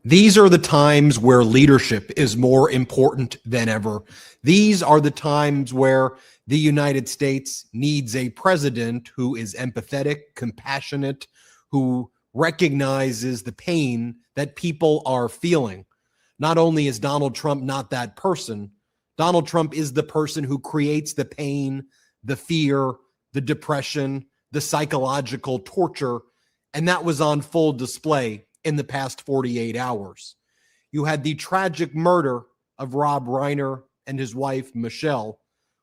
These are the times where leadership is more important than ever. These are the times where the United States needs a president who is empathetic, compassionate, who recognizes the pain that people are feeling. Not only is Donald Trump not that person, Donald Trump is the person who creates the pain, the fear, the depression, the psychological torture, and that was on full display in the past 48 hours. You had the tragic murder of Rob Reiner and his wife, Michelle,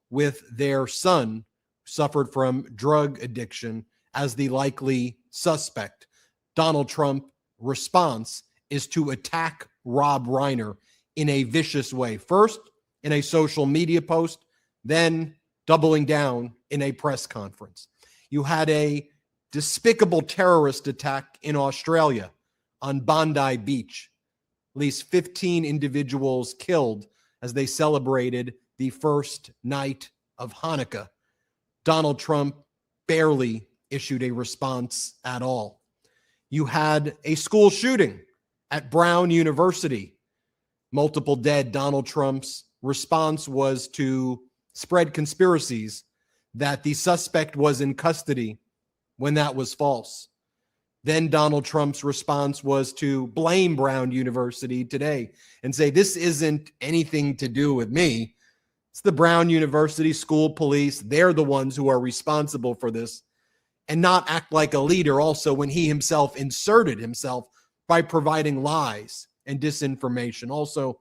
with their son, who suffered from drug addiction, as the likely suspect. Donald Trump's response is to attack Rob Reiner in a vicious way. First, in a social media post, then doubling down in a press conference. You had a despicable terrorist attack in Australia on Bondi Beach. At least 15 individuals killed as they celebrated the first night of Hanukkah. Donald Trump barely issued a response at all. You had a school shooting at Brown University. Multiple dead. Donald Trump's response was to spread conspiracies that the suspect was in custody when that was false. Then Donald Trump's response was to blame Brown University today and say, this isn't anything to do with me. It's the Brown University school police. They're the ones who are responsible for this, and not act like a leader also when he himself inserted himself by providing lies and disinformation. Also,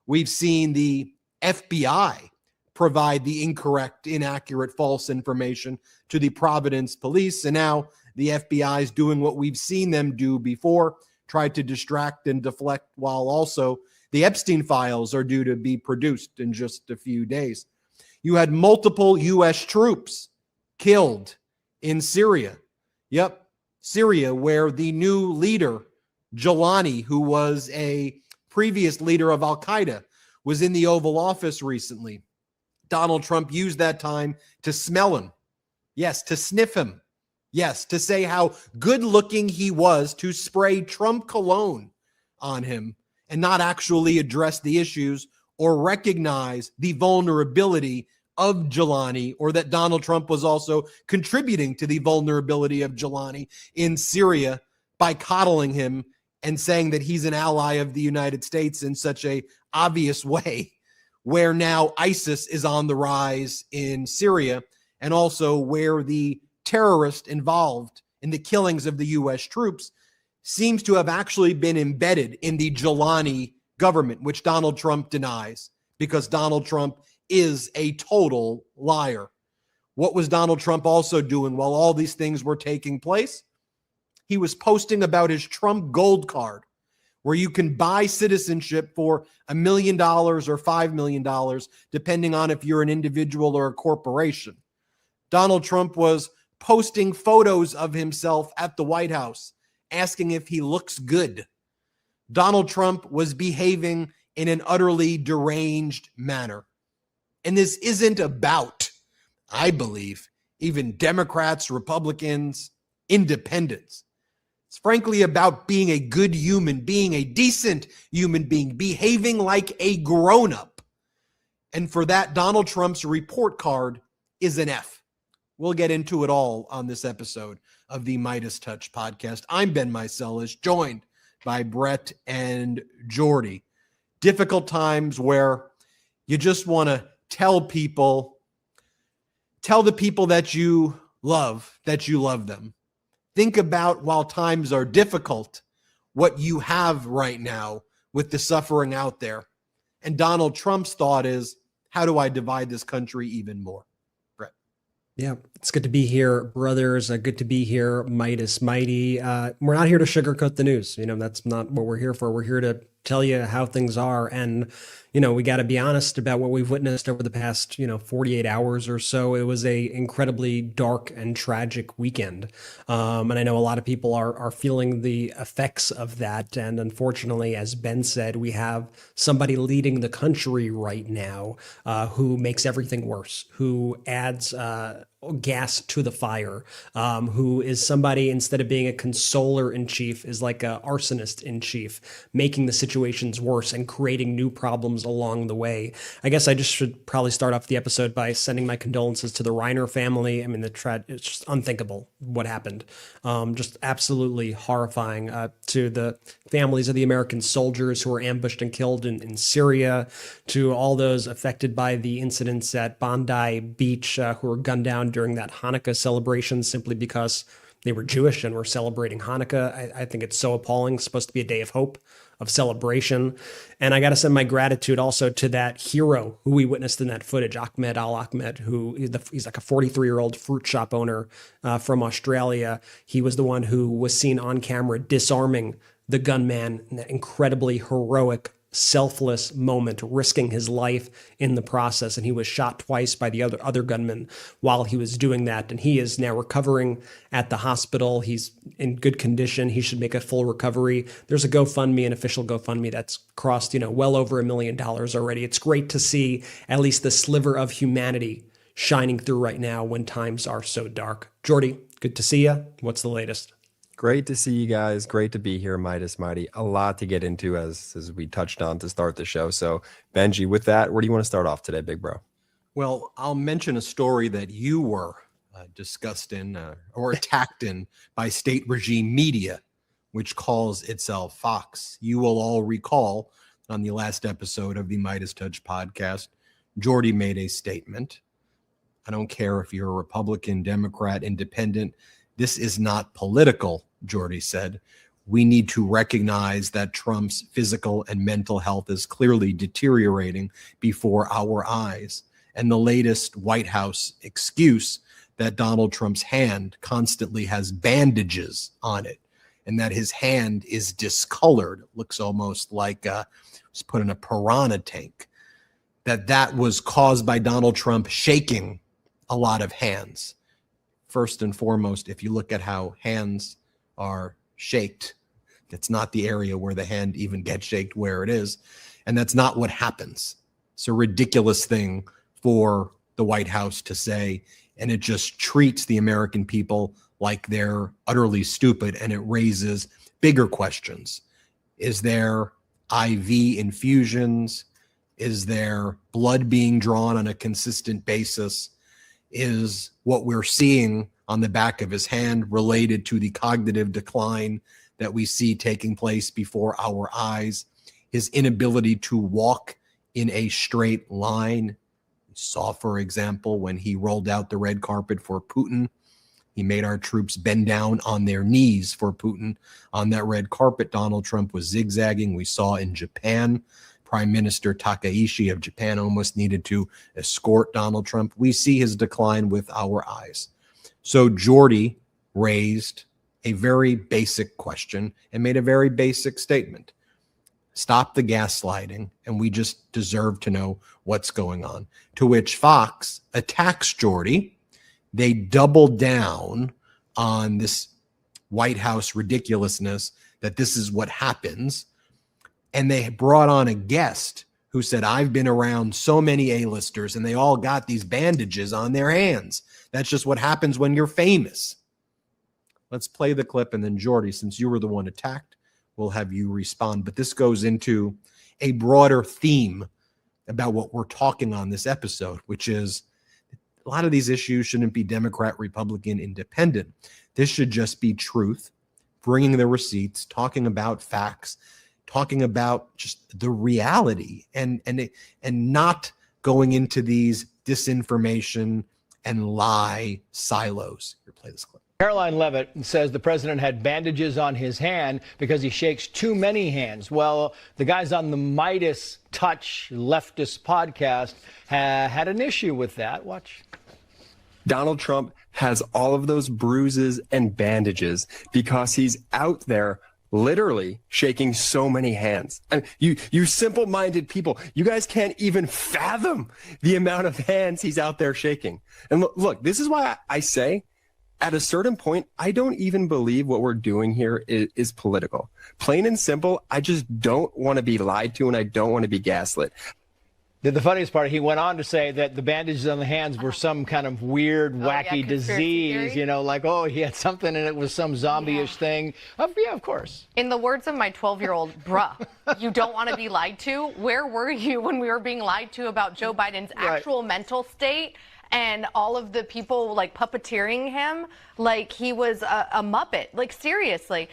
we've seen the FBI provide the incorrect, inaccurate, false information to the Providence police, and now the FBI is doing what we've seen them do before, try to distract and deflect, while also the Epstein files are due to be produced in just a few days. You had multiple U.S. troops killed in Syria. Yep, Syria, where the new leader, Jelani, who was a previous leader of Al-Qaeda, was in the Oval Office recently. Donald Trump used that time to smell him. Yes, to sniff him. Yes, to say how good looking he was, to spray Trump cologne on him and not actually address the issues or recognize the vulnerability of Jelani, or that Donald Trump was also contributing to the vulnerability of Jelani in Syria by coddling him and saying that he's an ally of the United States in such a obvious way, where now ISIS is on the rise in Syria, and also where the terrorist involved in the killings of the U.S. troops seems to have actually been embedded in the Jelani government, which Donald Trump denies, because Donald Trump is a total liar. What was Donald Trump also doing while all these things were taking place? He was posting about his Trump Gold Card, where you can buy citizenship for $1 million or $5 million, depending on if you're an individual or a corporation. Donald Trump was posting photos of himself at the White House, asking if he looks good. Donald Trump was behaving in an utterly deranged manner. And this isn't about, I believe, even Democrats, Republicans, independents. It's frankly about being a good human being, a decent human being, behaving like a grown-up. And for that, Donald Trump's report card is an F. We'll get into it all on this episode of the MeidasTouch Podcast. I'm Ben Meiselas, joined by Brett and Jordy. Difficult times where you just want to tell the people that you love them. Think about, while times are difficult, what you have right now with the suffering out there. And Donald Trump's thought is, how do I divide this country even more? Brett. Yeah, it's good to be here, brothers. Good to be here, Midas Mighty. We're not here to sugarcoat the news. That's not what we're here for. We're here to tell you how things are. And, we got to be honest about what we've witnessed over the past, 48 hours or so. It was a incredibly dark and tragic weekend. And I know a lot of people are feeling the effects of that. And unfortunately, as Ben said, we have somebody leading the country right now who makes everything worse, who adds gas to the fire, who is somebody, instead of being a consoler in chief, is like a arsonist in chief, making the situations worse and creating new problems along the way. I guess I just should probably start off the episode by sending my condolences to the Reiner family. I mean, it's just unthinkable what happened. Just absolutely horrifying, to the families of the American soldiers who were ambushed and killed in Syria, to all those affected by the incidents at Bondi Beach, who were gunned down during that Hanukkah celebration simply because they were Jewish and were celebrating Hanukkah. I think it's so appalling. It's supposed to be a day of hope, of celebration. And I got to send my gratitude also to that hero who we witnessed in that footage, Ahmed Al-Ahmed, who he's like a 43-year-old fruit shop owner from Australia. He was the one who was seen on camera disarming the gunman in that incredibly heroic, selfless moment, risking his life in the process. And he was shot twice by the other gunman while he was doing that. And he is now recovering at the hospital. He's in good condition. He should make a full recovery. There's a GoFundMe, an official GoFundMe that's crossed, well over $1 million already. It's great to see at least the sliver of humanity shining through right now when times are so dark. Jordy, good to see you. What's the latest? Great to see you guys. Great to be here, Meidas Mighty. A lot to get into as we touched on to start the show. So, Benji, with that, where do you want to start off today, big bro? Well, I'll mention a story that you were discussed in or attacked in by state regime media, which calls itself Fox. You will all recall on the last episode of the MeidasTouch Podcast, Jordy made a statement. I don't care if you're a Republican, Democrat, Independent. This is not political, Jordy said. We need to recognize that Trump's physical and mental health is clearly deteriorating before our eyes. And the latest White House excuse that Donald Trump's hand constantly has bandages on it and that his hand is discolored, looks almost like was put in a piranha tank, that was caused by Donald Trump shaking a lot of hands. First and foremost, if you look at how hands are shaked, it's not the area where the hand even gets shaked where it is. And that's not what happens. It's a ridiculous thing for the White House to say, and it just treats the American people like they're utterly stupid, and it raises bigger questions. Is there IV infusions? Is there blood being drawn on a consistent basis? Is what we're seeing on the back of his hand related to the cognitive decline that we see taking place before our eyes? His inability to walk in a straight line. We saw, for example, when he rolled out the red carpet for Putin, he made our troops bend down on their knees for Putin. On that red carpet, Donald Trump was zigzagging. We saw in Japan, Prime Minister Takaishi of Japan almost needed to escort Donald Trump. We see his decline with our eyes. So Jordy raised a very basic question and made a very basic statement. Stop the gaslighting, and we just deserve to know what's going on. To which Fox attacks Jordy. They double down on this White House ridiculousness, that this is what happens. And they brought on a guest who said, I've been around so many A-listers and they all got these bandages on their hands. That's just what happens when you're famous. Let's play the clip, and then Jordy, since you were the one attacked, we'll have you respond. But this goes into a broader theme about what we're talking on this episode, which is a lot of these issues shouldn't be Democrat, Republican, Independent. This should just be truth, bringing the receipts, talking about facts, talking about just the reality, and not going into these disinformation and lie silos. Here, play this clip. Caroline Levitt says the president had bandages on his hand because he shakes too many hands. Well, the guys on the MeidasTouch leftist podcast had an issue with that. Watch. Donald Trump has all of those bruises and bandages because he's out there literally shaking so many hands. I mean, you simple-minded people, you guys can't even fathom the amount of hands he's out there shaking. And look, this is why I say, at a certain point, I don't even believe what we're doing here is political. Plain and simple, I just don't want to be lied to, and I don't want to be gaslit. The funniest part, he went on to say that the bandages on the hands were some kind of weird, wacky disease, theory? like, oh, he had something and it was some zombie-ish thing. Yeah, of course. In the words of my 12-year-old, bruh, you don't want to be lied to. Where were you when we were being lied to about Joe Biden's actual mental state and all of the people like puppeteering him like he was a Muppet? Like, seriously,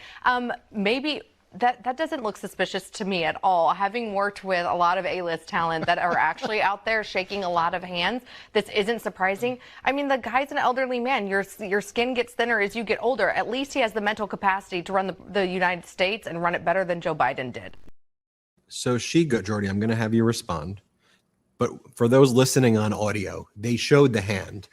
maybe... That doesn't look suspicious to me at all. Having worked with a lot of A-list talent that are actually out there shaking a lot of hands, this isn't surprising. I mean, the guy's an elderly man. Your skin gets thinner as you get older. At least he has the mental capacity to run the United States and run it better than Joe Biden did. So Jordy, I'm going to have you respond. But for those listening on audio, they showed the hand.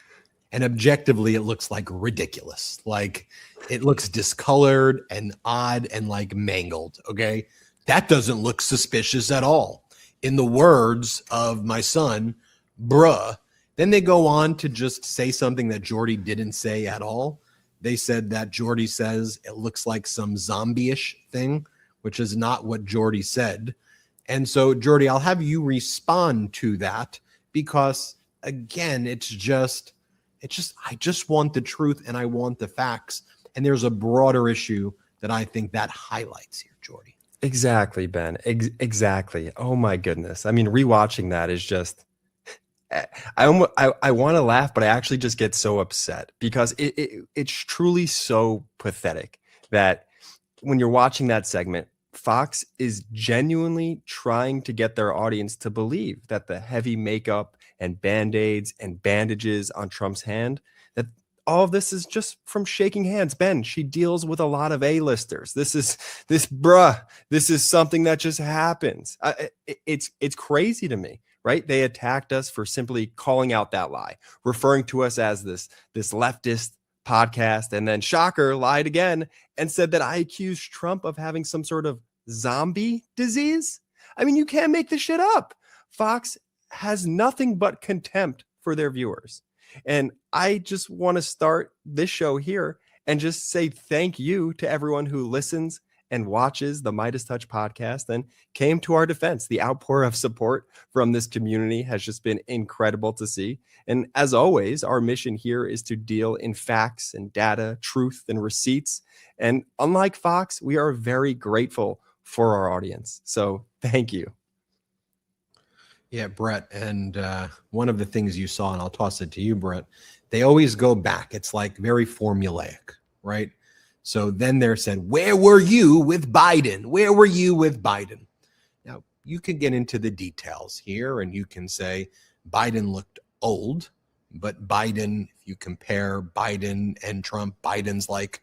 And objectively, it looks like ridiculous. Like it looks discolored and odd and like mangled. Okay. That doesn't look suspicious at all. In the words of my son, bruh. Then they go on to just say something that Jordy didn't say at all. They said that Jordy says it looks like some zombie-ish thing, which is not what Jordy said. And so, Jordy, I'll have you respond to that because, again, I just want the truth and I want the facts. And there's a broader issue that I think that highlights here, Jordy. Exactly, Ben. Exactly. Oh my goodness. I mean, rewatching that is just, I want to laugh, but I actually just get so upset because it's truly so pathetic that when you're watching that segment, Fox is genuinely trying to get their audience to believe that the heavy makeup and Band-Aids and bandages on Trump's hand, that all of this is just from shaking hands. Ben, she deals with a lot of A-listers. This is something that just happens. It's crazy to me, right? They attacked us for simply calling out that lie, referring to us as this leftist podcast, and then shocker, lied again and said that I accused Trump of having some sort of zombie disease. I mean, you can't make this shit up. Fox has nothing but contempt for their viewers. And I just want to start this show here and just say thank you to everyone who listens and watches the MeidasTouch podcast and came to our defense. The outpour of support from this community has just been incredible to see. And as always, our mission here is to deal in facts and data, truth and receipts. And unlike Fox, we are very grateful for our audience. So thank you. Yeah, Brett. And one of the things you saw, and I'll toss it to you, Brett, they always go back. It's like very formulaic, right? So then they're said, where were you with Biden? Where were you with Biden? Now, you can get into the details here and you can say Biden looked old, but Biden, if you compare Biden and Trump, Biden's like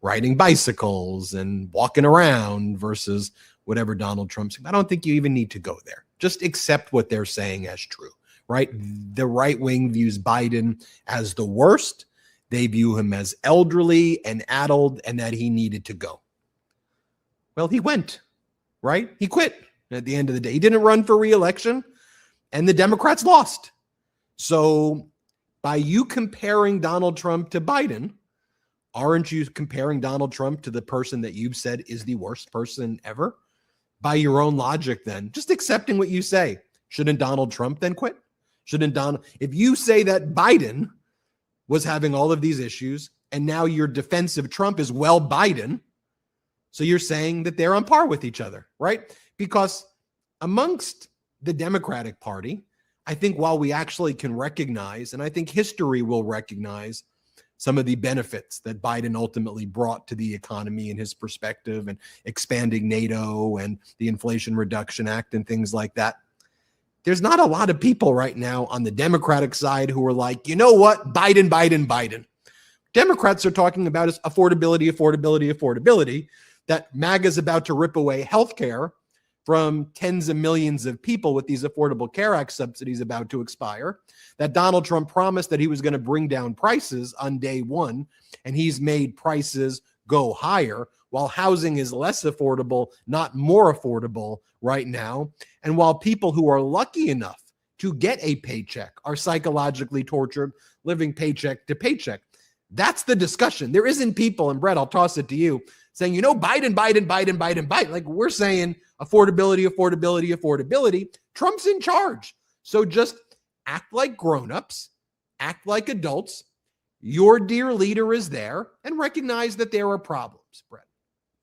riding bicycles and walking around versus whatever Donald Trump's. I don't think you even need to go there. Just accept what they're saying as true, right? The right wing views Biden as the worst. They view him as elderly and addled and that he needed to go. Well, he went, right? He quit at the end of the day. He didn't run for re-election and the Democrats lost. So by you comparing Donald Trump to Biden, aren't you comparing Donald Trump to the person that you've said is the worst person ever? By your own logic, then, just accepting what you say. Shouldn't Donald Trump then quit? If you say that Biden was having all of these issues and now your defense of Trump is, well, Biden, so you're saying that they're on par with each other, right? Because amongst the Democratic Party, I think while we actually can recognize, and I think history will recognize some of the benefits that Biden ultimately brought to the economy in his perspective and expanding NATO and the Inflation Reduction Act and things like that. There's not a lot of people right now on the Democratic side who are like, you know what, Biden. Democrats are talking about is affordability, that MAGA's about to rip away healthcare from tens of millions of people with these Affordable Care Act subsidies about to expire, that Donald Trump promised that he was going to bring down prices on day one, and he's made prices go higher while housing is less affordable, not more affordable right now. And while people who are lucky enough to get a paycheck are psychologically tortured, living paycheck to paycheck. That's the discussion. There isn't people, and Brett, I'll toss it to you, saying, you know, Biden. Like we're saying affordability. Trump's in charge. So just act like grown-ups, act like adults. Your dear leader is there, and recognize that there are problems, Brett.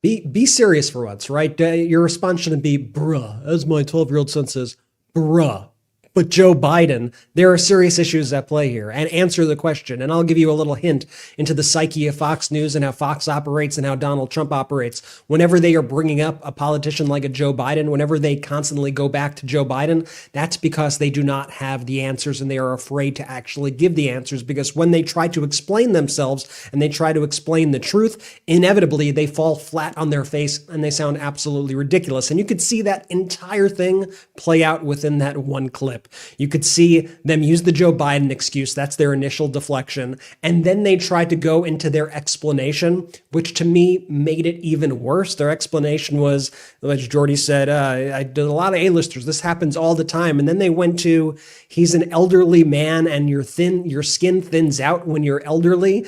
Be serious for once, right? Your response shouldn't be, bruh, as my 12-year-old son says, bruh. But Joe Biden, there are serious issues at play here, and answer the question. And I'll give you a little hint into the psyche of Fox News and how Fox operates and how Donald Trump operates. Whenever they are bringing up a politician like a Joe Biden, whenever they constantly go back to Joe Biden, that's because they do not have the answers and they are afraid to actually give the answers, because when they try to explain themselves and they try to explain the truth, inevitably they fall flat on their face and they sound absolutely ridiculous. And you could see that entire thing play out within that one clip. You could see them use the Joe Biden excuse. That's their initial deflection. And then they tried to go into their explanation, which to me made it even worse. Their explanation was, as Jordy said, I did a lot of A-listers. This happens all the time. And then they went to, he's an elderly man and your skin thins out when you're elderly.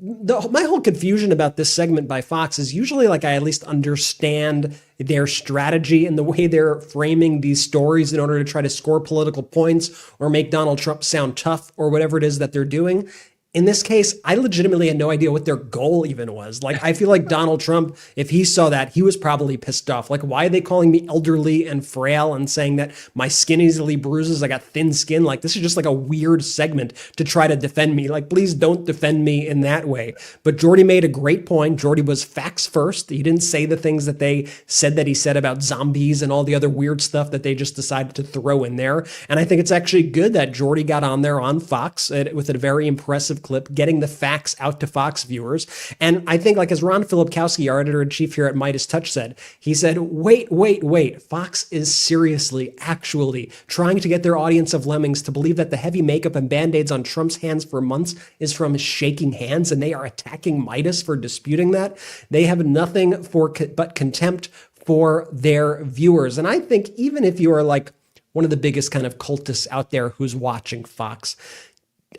My whole confusion about this segment by Fox is usually like I at least understand their strategy and the way they're framing these stories in order to try to score political points or make Donald Trump sound tough or whatever it is that they're doing. In this case, I legitimately had no idea what their goal even was. Like, I feel like Donald Trump, if he saw that, he was probably pissed off. Like, why are they calling me elderly and frail and saying that my skin easily bruises? I got thin skin. Like, this is just like a weird segment to try to defend me. Like, please don't defend me in that way. But Jordy made a great point. Jordy was facts first. He didn't say the things that they said that he said about zombies and all the other weird stuff that they just decided to throw in there. And I think it's actually good that Jordy got on there on Fox with a very impressive clip, getting the facts out to Fox viewers. And I think, like as Ron Filipkowski, our editor-in-chief here at MeidasTouch said, he said, wait, Fox is seriously, actually trying to get their audience of lemmings to believe that the heavy makeup and Band-Aids on Trump's hands for months is from shaking hands, and they are attacking Meidas for disputing that. They have nothing but contempt for their viewers. And I think even if you are like one of the biggest kind of cultists out there who's watching Fox,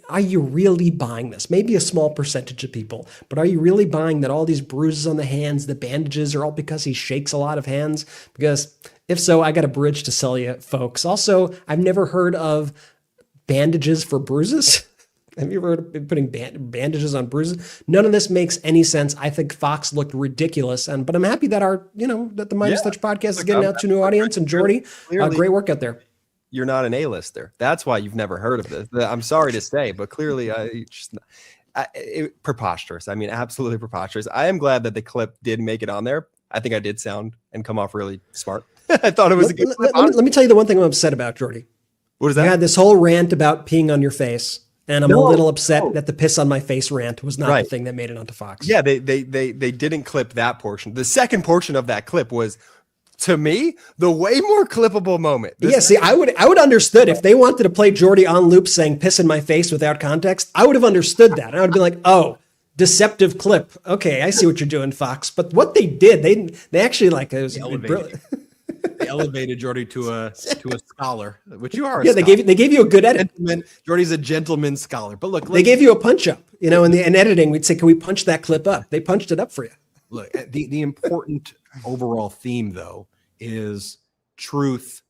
are you really buying this? Maybe a small percentage of people, but are you really buying that all these bruises on the hands, the bandages are all because he shakes a lot of hands? Because if so, I got a bridge to sell you, folks. Also, I've never heard of bandages for bruises. Have you ever heard of putting bandages on bruises? None of this makes any sense. I think Fox looked ridiculous, but I'm happy that that the MeidasTouch podcast is getting out to a new audience. And Jordy, great work out there. You're not an A-lister. That's why you've never heard of this. I'm sorry to say, but clearly preposterous. I mean, absolutely preposterous. I am glad that the clip did make it on there. I think I did sound and come off really smart. I thought it was a good clip. Let me tell you the one thing I'm upset about, Jordy. What is that? You had this whole rant about peeing on your face, and I'm a little upset that the piss on my face rant was not the thing that made it onto Fox. Yeah, they didn't clip that portion. The second portion of that clip was, to me, the way more clippable moment. See, I would understood if they wanted to play Jordy on loop saying piss in my face without context. I would have understood that. I would have been like, oh, deceptive clip. Okay, I see what you're doing, Fox. But what they did, they actually it was brilliant. They elevated Jordy to a scholar, which you are. Yeah, they gave you a good edit. Jordy's a gentleman scholar. But look, they gave you a punch up. In editing, we'd say, can we punch that clip up? They punched it up for you. Look, the important overall theme, though, is truth,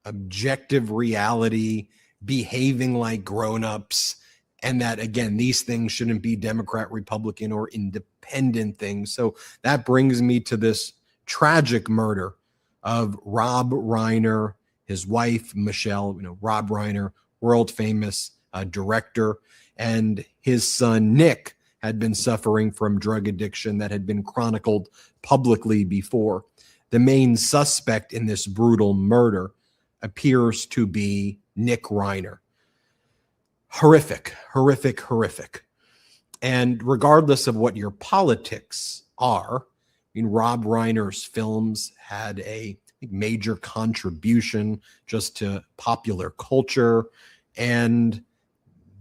objective reality, behaving like grown-ups, and that, again, these things shouldn't be Democrat, Republican, or independent things. So that brings me to this tragic murder of Rob Reiner, his wife, Michelle, Rob Reiner, world-famous director, and his son, Nick, had been suffering from drug addiction that had been chronicled publicly before. The main suspect in this brutal murder appears to be Nick Reiner. Horrific. And regardless of what your politics are, Rob Reiner's films had a major contribution just to popular culture, and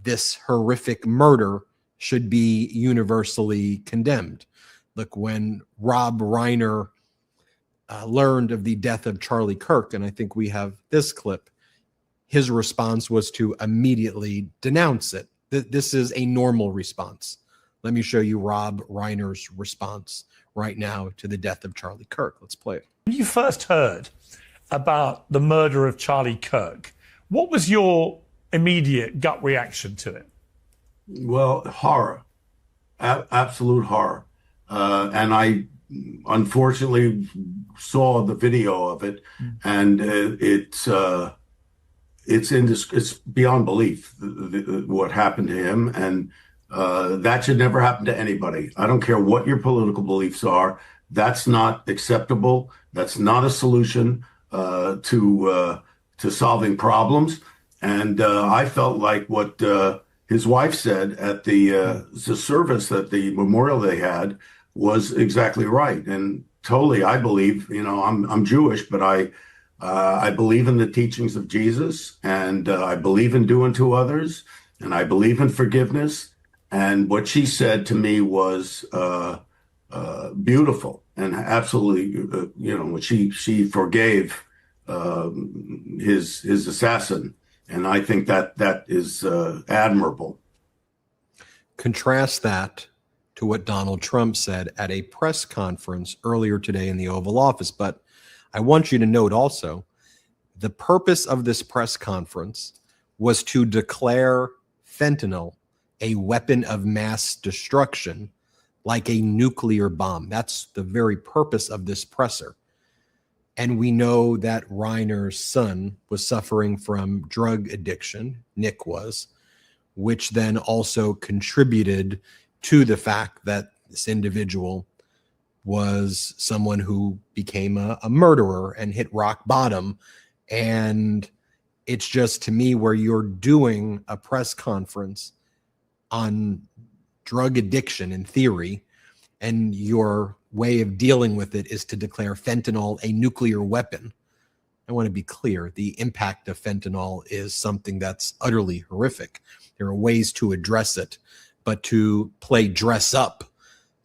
this horrific murder should be universally condemned. Look, when Rob Reiner learned of the death of Charlie Kirk, and I think we have this clip, his response was to immediately denounce it. This is a normal response. Let me show you Rob Reiner's response right now to the death of Charlie Kirk. Let's play it. When you first heard about the murder of Charlie Kirk, What was your immediate gut reaction to it? Well, horror, absolute horror. And I unfortunately saw the video of it, and it's beyond belief what happened to him, and that should never happen to anybody. I don't care what your political beliefs are. That's not acceptable. That's not a solution to solving problems. And I felt like what his wife said at the service, that the memorial they had, was exactly right. And totally, I believe, I'm Jewish, but I believe in the teachings of Jesus, and I believe in doing to others, and I believe in forgiveness. And what she said to me was beautiful, and absolutely, she forgave his assassin. And I think that is admirable. Contrast that to what Donald Trump said at a press conference earlier today in the Oval Office. But I want you to note also, the purpose of this press conference was to declare fentanyl a weapon of mass destruction, like a nuclear bomb. That's the very purpose of this presser. And we know that Reiner's son was suffering from drug addiction, Nick was, which then also contributed to the fact that this individual was someone who became a murderer and hit rock bottom. And it's just, to me, where you're doing a press conference on drug addiction in theory, and your way of dealing with it is to declare fentanyl a nuclear weapon. I want to be clear. The impact of fentanyl is something that's utterly horrific. There are ways to address it, but to play dress up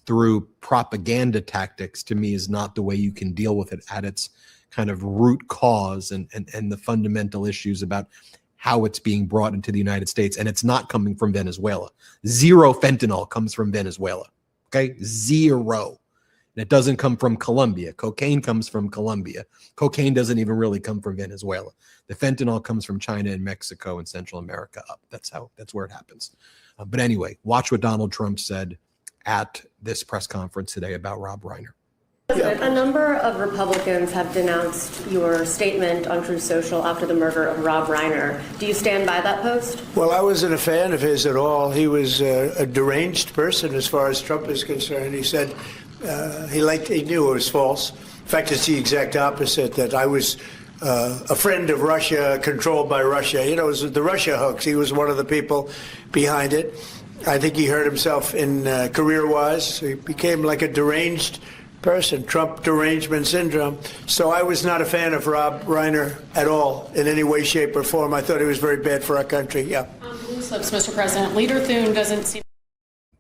through propaganda tactics, to me, is not the way you can deal with it at its kind of root cause and the fundamental issues about how it's being brought into the United States. And it's not coming from Venezuela. Zero fentanyl comes from Venezuela. Okay? Zero. And it doesn't come from Colombia. Cocaine comes from Colombia. Cocaine doesn't even really come from Venezuela. The fentanyl comes from China and Mexico and Central America up. That's where it happens. But anyway, watch what Donald Trump said at this press conference today about Rob Reiner. A number of Republicans have denounced your statement on Truth Social after the murder of Rob Reiner. Do you stand by that post? Well, I wasn't a fan of his at all. He was a deranged person as far as Trump is concerned. He said he knew it was false. In fact, it's the exact opposite, that I was a friend of Russia, controlled by Russia. It was the Russia hoax. He was one of the people behind it. I think he hurt himself in career-wise. He became like a deranged person, Trump derangement syndrome. So I was not a fan of Rob Reiner at all, in any way, shape, or form. I thought he was very bad for our country, yeah. Loose lips, Mr. President. Leader Thune doesn't seem...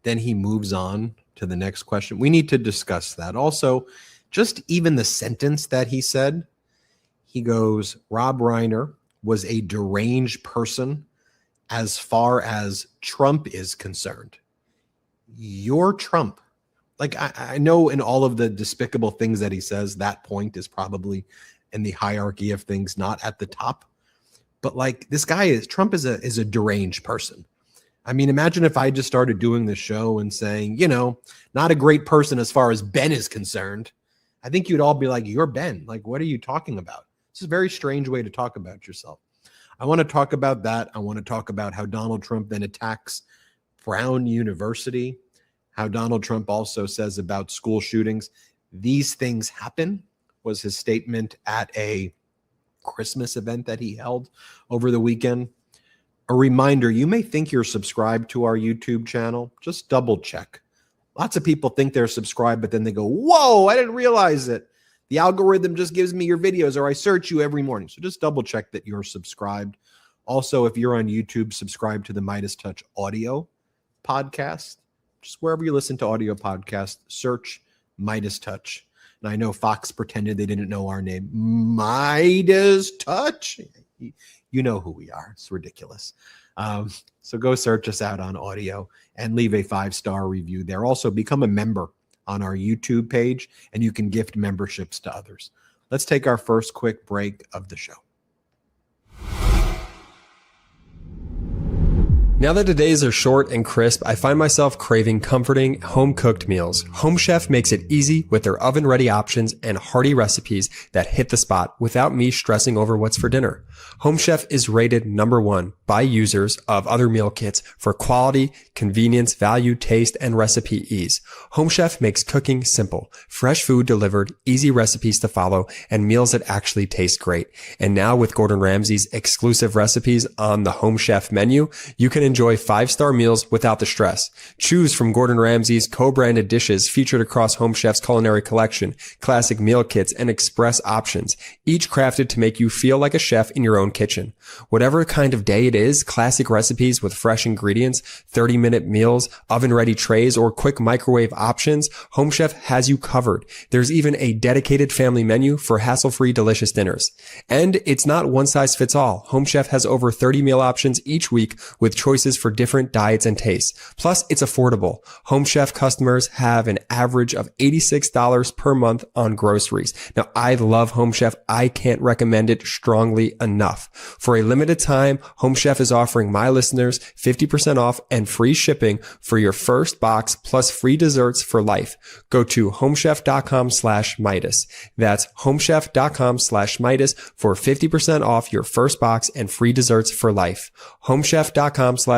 Then he moves on to the next question. We need to discuss that. Also, just even the sentence that he said, he goes, Rob Reiner was a deranged person as far as Trump is concerned. You're Trump. Like, I know in all of the despicable things that he says, that point is probably in the hierarchy of things not at the top. But like, this guy Trump is a deranged person. I mean, imagine if I just started doing this show and saying, not a great person as far as Ben is concerned. I think you'd all be like, you're Ben. Like, what are you talking about? It's a very strange way to talk about yourself. I want to talk about that. I want to talk about how Donald Trump then attacks Brown University, how Donald Trump also says about school shootings. These things happen, was his statement at a Christmas event that he held over the weekend. A reminder, you may think you're subscribed to our YouTube channel. Just double check. Lots of people think they're subscribed, but then they go, whoa, I didn't realize it. The algorithm just gives me your videos, or I search you every morning. So just double check that you're subscribed. Also, if you're on YouTube, subscribe to the MeidasTouch audio podcast. Just wherever you listen to audio podcasts, search MeidasTouch. And I know Fox pretended they didn't know our name. MeidasTouch. You know who we are. It's ridiculous. So go search us out on audio and leave a 5-star review there. Also, become a member on our YouTube page, and you can gift memberships to others. Let's take our first quick break of the show. Now that the days are short and crisp, I find myself craving comforting, home-cooked meals. Home Chef makes it easy with their oven-ready options and hearty recipes that hit the spot without me stressing over what's for dinner. Home Chef is rated #1 by users of other meal kits for quality, convenience, value, taste, and recipe ease. Home Chef makes cooking simple, fresh food delivered, easy recipes to follow, and meals that actually taste great. And now with Gordon Ramsay's exclusive recipes on the Home Chef menu, you can enjoy 5-star meals without the stress. Choose from Gordon Ramsay's co-branded dishes featured across Home Chef's culinary collection, classic meal kits, and express options, each crafted to make you feel like a chef in your own kitchen. Whatever kind of day it is, classic recipes with fresh ingredients, 30-minute meals, oven-ready trays, or quick microwave options, Home Chef has you covered. There's even a dedicated family menu for hassle-free delicious dinners. And it's not one size fits all. Home Chef has over 30 meal options each week with choices for different diets and tastes. Plus, it's affordable. Home Chef customers have an average of $86 per month on groceries. Now, I love Home Chef. I can't recommend it strongly enough. For a limited time, Home Chef is offering my listeners 50% off and free shipping for your first box plus free desserts for life. Go to homechef.com/Meidas. That's homechef.com/Meidas for 50% off your first box and free desserts for life. homechef.com/Meidas.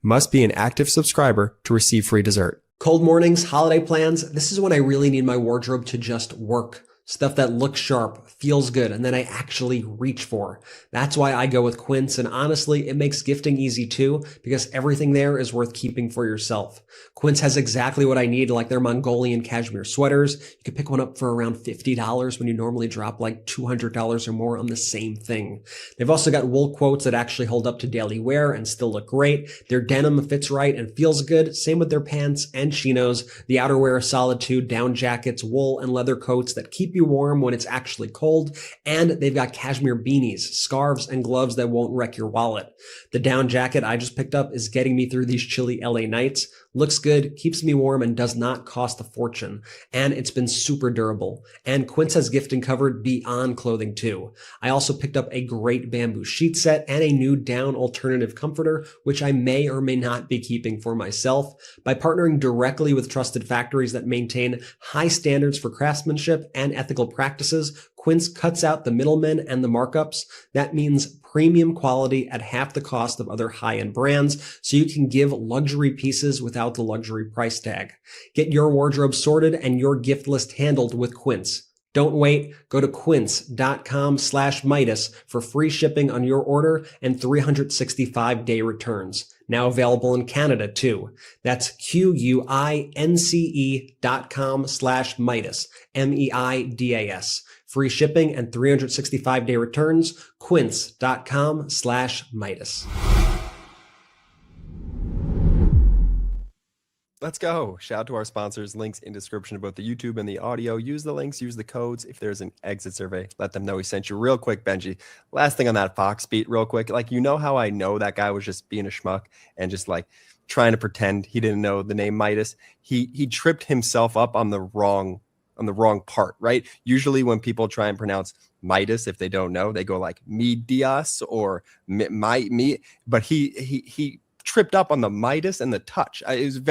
Must be an active subscriber to receive free dessert. Cold mornings, holiday plans. This is when I really need my wardrobe to just work. Stuff that looks sharp, feels good, and then I actually reach for. That's why I go with Quince, and honestly, it makes gifting easy too, because everything there is worth keeping for yourself. Quince has exactly what I need, like their Mongolian cashmere sweaters. You can pick one up for around $50 when you normally drop like $200 or more on the same thing. They've also got wool quotes that actually hold up to daily wear and still look great. Their denim fits right and feels good. Same with their pants and chinos. The outerwear is solid too. Down jackets, wool, and leather coats that keep you warm when it's actually cold. And they've got cashmere beanies, scarves, and gloves that won't wreck your wallet. The down jacket I just picked up is getting me through these chilly LA nights. Looks good, keeps me warm, and does not cost a fortune. And it's been super durable. And Quince has gifting covered beyond clothing too. I also picked up a great bamboo sheet set and a new down alternative comforter, which I may or may not be keeping for myself. By partnering directly with trusted factories that maintain high standards for craftsmanship and ethical practices, Quince cuts out the middlemen and the markups. That means premium quality at half the cost of other high-end brands, so you can give luxury pieces without the luxury price tag. Get your wardrobe sorted and your gift list handled with Quince. Don't wait. Go to quince.com/Meidas for free shipping on your order and 365-day returns. Now available in Canada too. That's QUINCE.com/Meidas, MEIDAS. Free shipping and 365-day returns. Quince.com/Meidas. Let's go. Shout out to our sponsors. Links in description of both the YouTube and the audio. Use the links, use the codes. If there's an exit survey, let them know we sent you. Real quick, Benji, last thing on that Fox beat real quick. Like, you know how I know that guy was just being a schmuck and just like trying to pretend he didn't know the name Meidas? He tripped himself up on the wrong part, right? Usually when people try and pronounce Meidas, if they don't know, they go like Meidas or me, but he tripped up on the Meidas and the touch. It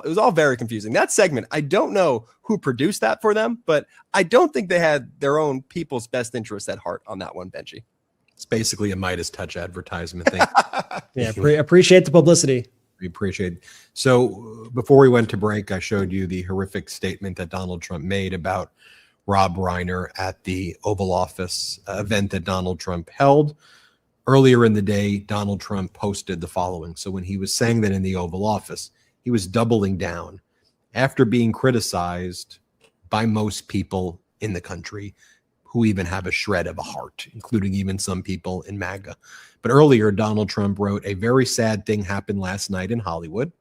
was all very confusing. That segment, I don't know who produced that for them, but I don't think they had their own people's best interests at heart on that one, Benji. It's basically a MeidasTouch advertisement thing. Yeah, appreciate the publicity. We appreciate it. So before we went to break, I showed you the horrific statement that Donald Trump made about Rob Reiner at the Oval Office event that Donald Trump held. Earlier in the day, Donald Trump posted the following. So when he was saying that in the Oval Office, he was doubling down after being criticized by most people in the country who even have a shred of a heart, including even some people in MAGA. But earlier, Donald Trump wrote, "A very sad thing happened last night in Hollywood."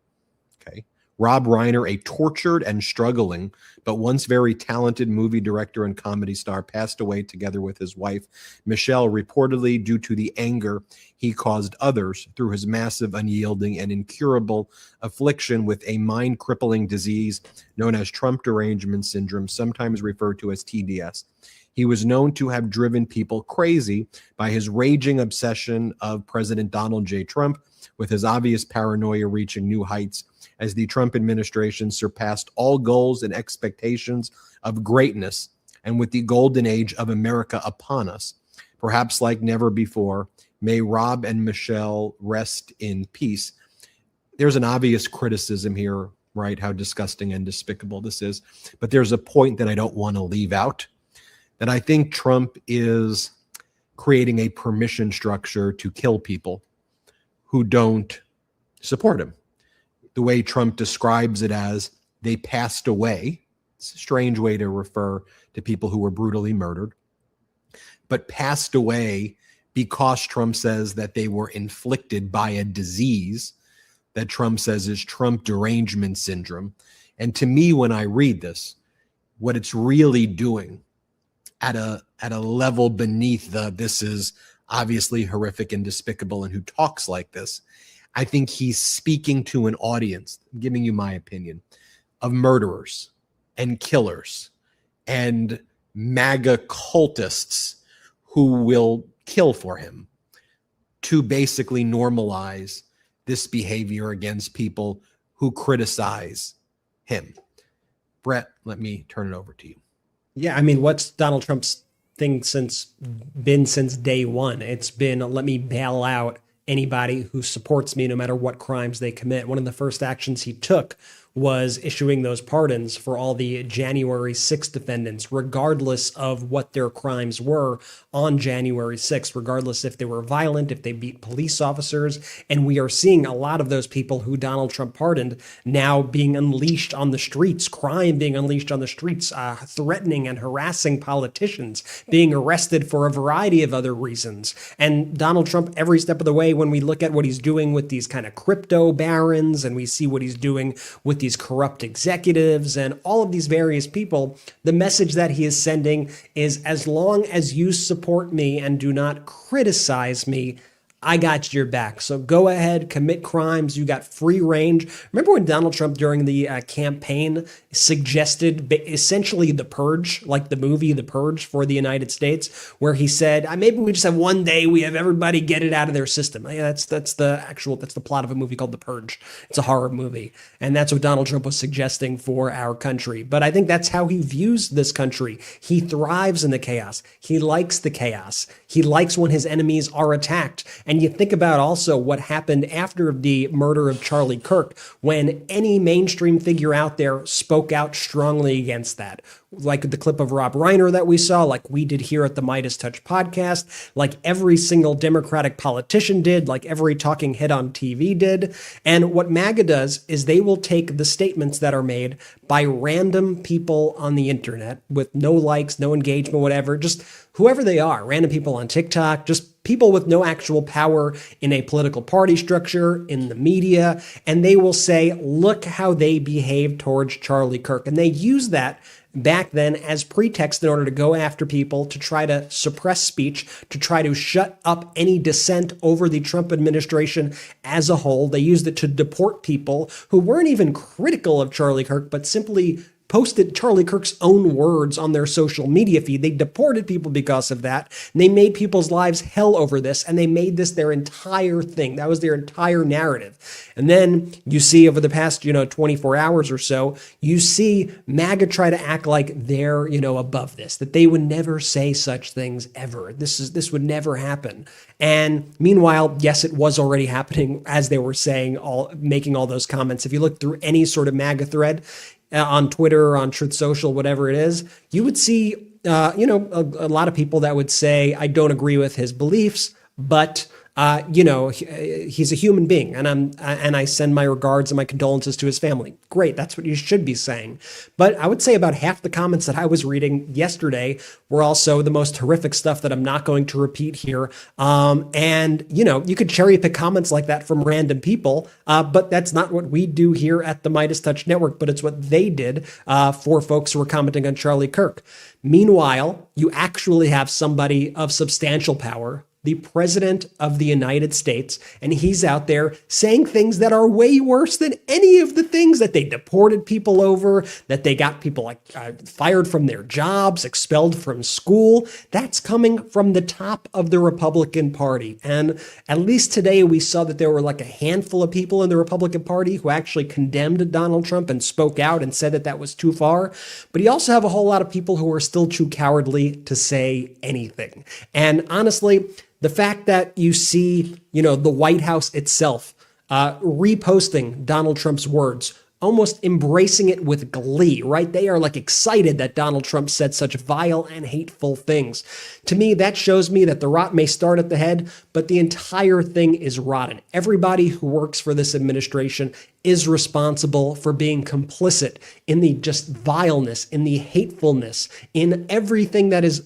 Okay. Rob Reiner, a tortured and struggling, but once very talented movie director and comedy star, passed away together with his wife, Michelle, reportedly due to the anger he caused others through his massive, unyielding, and incurable affliction with a mind-crippling disease known as Trump derangement syndrome, sometimes referred to as TDS. He was known to have driven people crazy by his raging obsession of President Donald J. Trump, with his obvious paranoia reaching new heights as the Trump administration surpassed all goals and expectations of greatness, and with the golden age of America upon us, perhaps like never before. May Rob and Michelle rest in peace. There's an obvious criticism here, right? How disgusting and despicable this is. But there's a point that I don't want to leave out, that I think Trump is creating a permission structure to kill people who don't support him. The way Trump describes it as they passed away. It's a strange way to refer to people who were brutally murdered, but passed away because Trump says that they were inflicted by a disease that Trump says is Trump derangement syndrome. And to me, when I read this, what it's really doing at a level beneath this is obviously horrific and despicable and who talks like this, I think he's speaking to an audience, I'm giving you my opinion, of murderers and killers and MAGA cultists who will kill for him, to basically normalize this behavior against people who criticize him. Brett, let me turn it over to you. Yeah, I mean, what's Donald Trump's thing since day one? It's been, let me bail out anybody who supports me no matter what crimes they commit. One of the first actions he took was issuing those pardons for all the January 6th defendants, regardless of what their crimes were on January 6th, regardless if they were violent, if they beat police officers. And we are seeing a lot of those people who Donald Trump pardoned now being unleashed on the streets, crime being unleashed on the streets, threatening and harassing politicians, being arrested for a variety of other reasons. And Donald Trump, every step of the way, when we look at what he's doing with these kind of crypto barons, and we see what he's doing with these corrupt executives and all of these various people, the message that he is sending is, as long as you support me and do not criticize me, I got your back. So go ahead, commit crimes. You got free range. Remember when Donald Trump during the campaign suggested essentially The Purge, like the movie The Purge for the United States, where he said, maybe we just have one day we have everybody get it out of their system. Yeah, that's the plot of a movie called The Purge. It's a horror movie. And that's what Donald Trump was suggesting for our country. But I think that's how he views this country. He thrives in the chaos. He likes the chaos. He likes when his enemies are attacked. And you think about also what happened after the murder of Charlie Kirk, when any mainstream figure out there spoke out strongly against that. Like the clip of Rob Reiner that we saw, like we did here at the MeidasTouch Podcast, like every single Democratic politician did, like every talking head on TV did. And what MAGA does is they will take the statements that are made by random people on the internet with no likes, no engagement, whatever, just whoever they are, random people on TikTok, just people with no actual power in a political party structure, in the media, and they will say, look how they behaved towards Charlie Kirk. And they use that back then as pretext in order to go after people, to try to suppress speech, to try to shut up any dissent over the Trump administration as a whole. They used it to deport people who weren't even critical of Charlie Kirk, but simply posted Charlie Kirk's own words on their social media feed. They deported people because of that. And they made people's lives hell over this, and they made this their entire thing. That was their entire narrative. And then you see over the past, 24 hours or so, you see MAGA try to act like they're, above this, that they would never say such things ever. This would never happen. And meanwhile, yes, it was already happening as they were making all those comments. If you look through any sort of MAGA thread, on Twitter or on Truth Social, whatever it is, you would see, a lot of people that would say, I don't agree with his beliefs, but he's a human being, and I send my regards and my condolences to his family. Great, that's what you should be saying. But I would say about half the comments that I was reading yesterday were also the most horrific stuff that I'm not going to repeat here. And you could cherry pick comments like that from random people, but that's not what we do here at the MeidasTouch Network. But it's what they did for folks who were commenting on Charlie Kirk. Meanwhile, you actually have somebody of substantial power the president of the United States, and he's out there saying things that are way worse than any of the things that they deported people over, that they got people fired from their jobs, expelled from school. That's coming from the top of the Republican Party. And at least today we saw that there were like a handful of people in the Republican Party who actually condemned Donald Trump and spoke out and said that that was too far. But you also have a whole lot of people who are still too cowardly to say anything. And honestly, the fact that you see, the White House itself reposting Donald Trump's words, almost embracing it with glee, right? They are like excited that Donald Trump said such vile and hateful things. To me, that shows me that the rot may start at the head, but the entire thing is rotten. Everybody who works for this administration is responsible for being complicit in the just vileness, in the hatefulness, in everything that is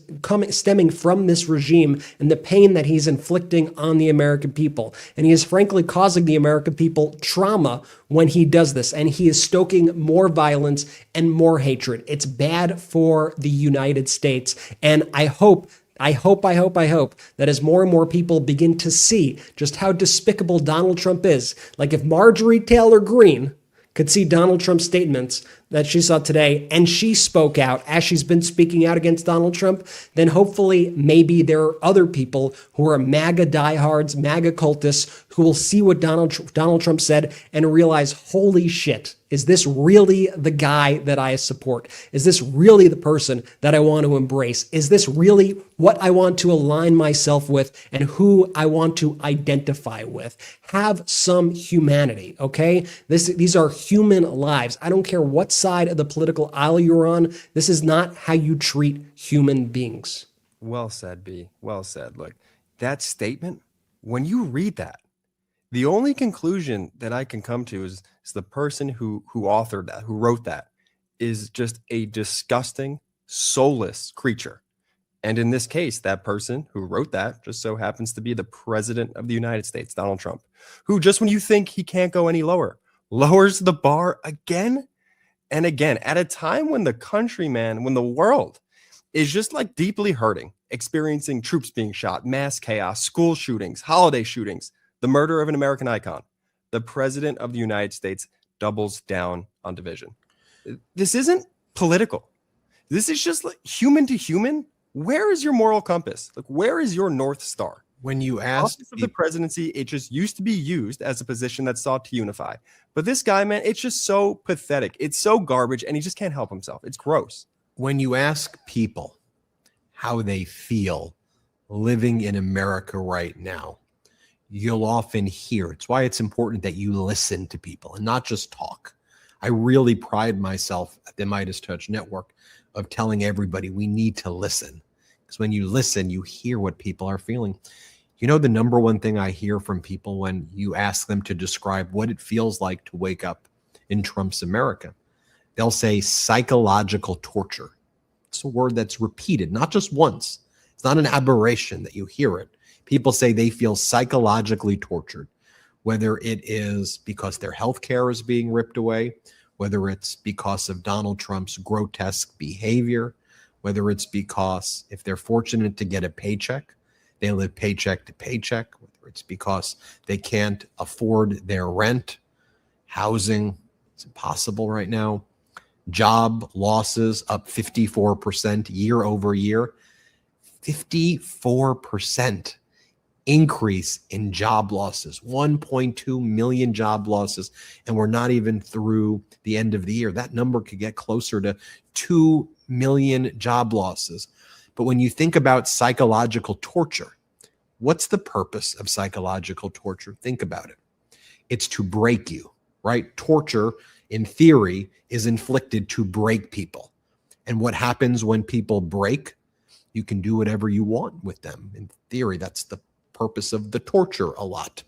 stemming from this regime and the pain that he's inflicting on the American people. And he is frankly causing the American people trauma when he does this. And he is stoking more violence and more hatred. It's bad for the United States. And I hope that as more and more people begin to see just how despicable Donald Trump is, like if Marjorie Taylor Greene could see Donald Trump's statements that she saw today and she spoke out as she's been speaking out against Donald Trump, then hopefully maybe there are other people who are MAGA diehards, MAGA cultists who will see what Donald Trump said and realize, holy shit, is this really the guy that I support? Is this really the person that I want to embrace? Is this really what I want to align myself with and who I want to identify with? Have some humanity, okay? These are human lives. I don't care what side of the political aisle you're on. This is not how you treat human beings. Well said, B. Well said. Look, that statement, when you read that, the only conclusion that I can come to is the person who authored that, who wrote that, is just a disgusting, soulless creature. And in this case, that person who wrote that just so happens to be the president of the United States, Donald Trump, who just when you think he can't go any lower, lowers the bar again and again at a time when the country, man, when the world is just like deeply hurting, experiencing troops being shot, mass chaos, school shootings, holiday shootings, the murder of an American icon. The president of the United States doubles down on division. This isn't political. This is just like human to human. Where is your moral compass? Like, where is your North Star? When you ask Office of the presidency, it just used to be used as a position that sought to unify. But this guy, man, it's just so pathetic. It's so garbage, and he just can't help himself. It's gross. When you ask people how they feel living in America right now, you'll often hear. It's why it's important that you listen to people and not just talk. I really pride myself at the MeidasTouch Network of telling everybody we need to listen. Because when you listen, you hear what people are feeling. You know, the number one thing I hear from people when you ask them to describe what it feels like to wake up in Trump's America, they'll say psychological torture. It's a word that's repeated, not just once. It's not an aberration that you hear it. People say they feel psychologically tortured, whether it is because their health care is being ripped away, whether it's because of Donald Trump's grotesque behavior, whether it's because if they're fortunate to get a paycheck, they live paycheck to paycheck, whether it's because they can't afford their rent, housing, it's impossible right now, job losses up 54% year over year, 54% increase in job losses, 1.2 million job losses, and we're not even through the end of the year. That number could get closer to 2 million job losses. But when you think about psychological torture, what's the purpose of psychological torture? Think about it. It's to break you, right? Torture, in theory, is inflicted to break people. And what happens when people break? You can do whatever you want with them. In theory, that's the purpose of the torture a lot.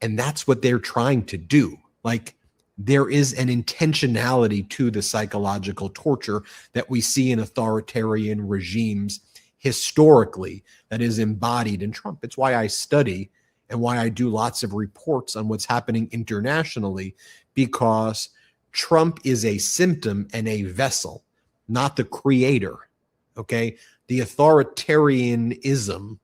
And that's what they're trying to do. Like, there is an intentionality to the psychological torture that we see in authoritarian regimes historically that is embodied in Trump. It's why I study and why I do lots of reports on what's happening internationally, because Trump is a symptom and a vessel, not the creator. Okay? The authoritarianism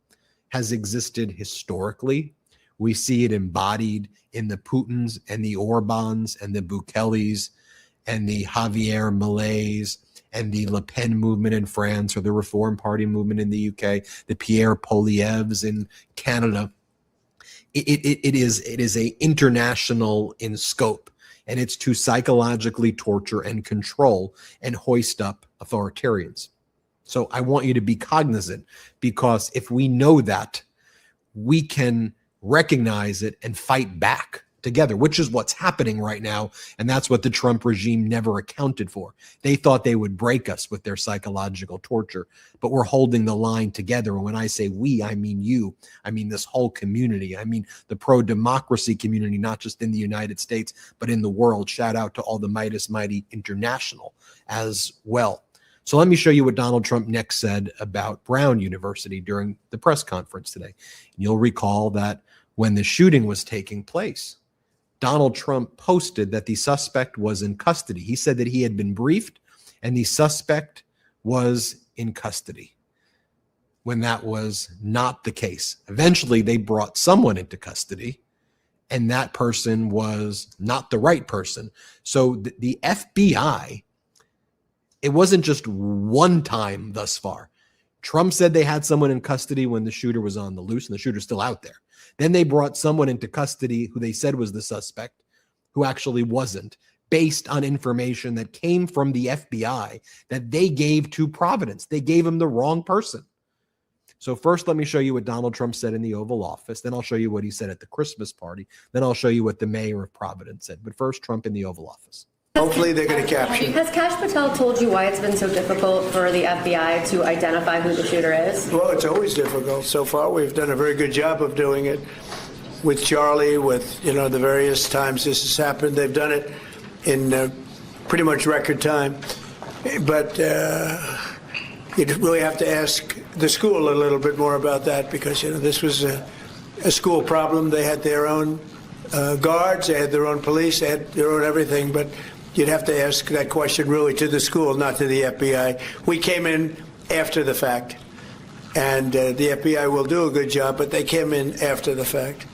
has existed historically. We see it embodied in the Putins and the Orbans and the Bukelis and the Javier Mileis and the Le Pen movement in France, or the Reform Party movement in the UK, the Pierre Poilievres in Canada. It is a international in scope, and it's to psychologically torture and control and hoist up authoritarians. So I want you to be cognizant, because if we know that, we can recognize it and fight back together, which is what's happening right now. And that's what the Trump regime never accounted for. They thought they would break us with their psychological torture, but we're holding the line together. And when I say we, I mean you. I mean this whole community. I mean the pro-democracy community, not just in the United States, but in the world. Shout out to all the Meidas Mighty International as well. So let me show you what Donald Trump next said about Brown University during the press conference today. And you'll recall that when the shooting was taking place, Donald Trump posted that the suspect was in custody. He said that he had been briefed and the suspect was in custody, when that was not the case. Eventually, they brought someone into custody, and that person was not the right person. So the FBI, it wasn't just one time thus far. Trump said they had someone in custody when the shooter was on the loose, and the shooter's still out there. Then they brought someone into custody who they said was the suspect, who actually wasn't, based on information that came from the FBI that they gave to Providence. They gave him the wrong person. So first, let me show you what Donald Trump said in the Oval Office. Then I'll show you what he said at the Christmas party. Then I'll show you what the mayor of Providence said. But first, Trump in the Oval Office. Hopefully they're going to capture him. Has Kash Patel told you why it's been so difficult for the FBI to identify who the shooter is? Well, it's always difficult. So far, we've done a very good job of doing it with Charlie, with, the various times this has happened. They've done it in pretty much record time. But you really have to ask the school a little bit more about that, because, this was a school problem. They had their own guards, they had their own police, they had their own everything, but you'd have to ask that question really to the school, not to the FBI. We came in after the fact, and the FBI will do a good job, but they came in after the fact.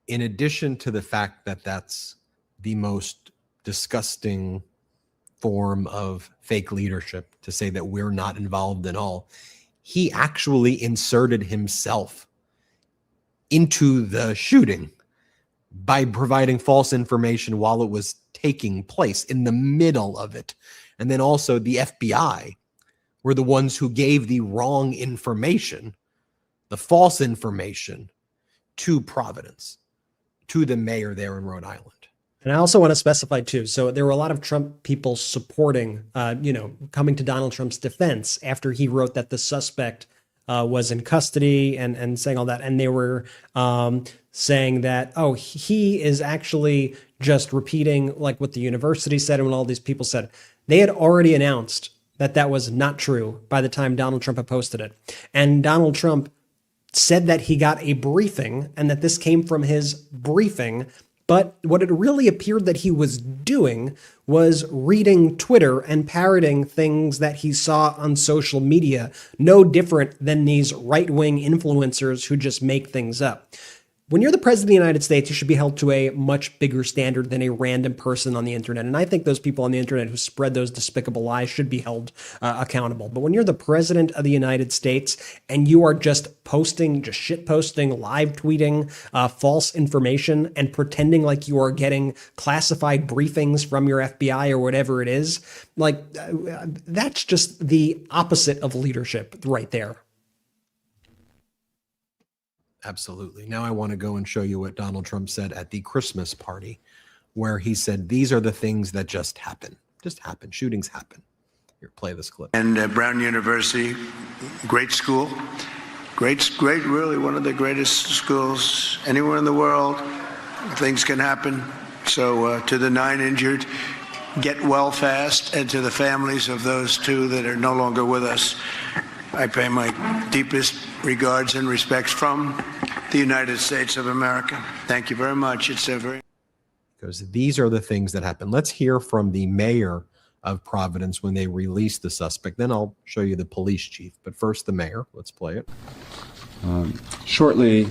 In addition to the fact that that's the most disgusting form of fake leadership, to say that we're not involved at all, he actually inserted himself into the shooting by providing false information while it was taking place, in the middle of it. And then also the FBI were the ones who gave the wrong information, the false information, to Providence, to the mayor there in Rhode Island. And I also want to specify too, so there were a lot of Trump people supporting, coming to Donald Trump's defense after he wrote that the suspect was in custody and saying all that. And they were saying that, he is actually just repeating like what the university said and what all these people said. They had already announced that that was not true by the time Donald Trump had posted it. And Donald Trump said that he got a briefing and that this came from his briefing. But what it really appeared that he was doing was reading Twitter and parroting things that he saw on social media, no different than these right-wing influencers who just make things up. When you're the president of the United States, you should be held to a much bigger standard than a random person on the internet. And I think those people on the internet who spread those despicable lies should be held accountable. But when you're the president of the United States and you are just posting, just shit posting, live tweeting false information and pretending like you are getting classified briefings from your FBI or whatever it is, like that's just the opposite of leadership right there. Absolutely. Now I want to go and show you what Donald Trump said at the Christmas party, where he said, these are the things that just happen. Just happen. Shootings happen. Here, play this clip. And Brown University, great school. Great, really one of the greatest schools anywhere in the world. Things can happen. So to the 9 injured, get well fast. And to the families of those 2 that are no longer with us, I pay my deepest regards and respects from the United States of America. Thank you very much. It's a very... Because these are the things that happen. Let's hear from the mayor of Providence when they released the suspect. Then I'll show you the police chief. But first, the mayor. Let's play it. Shortly,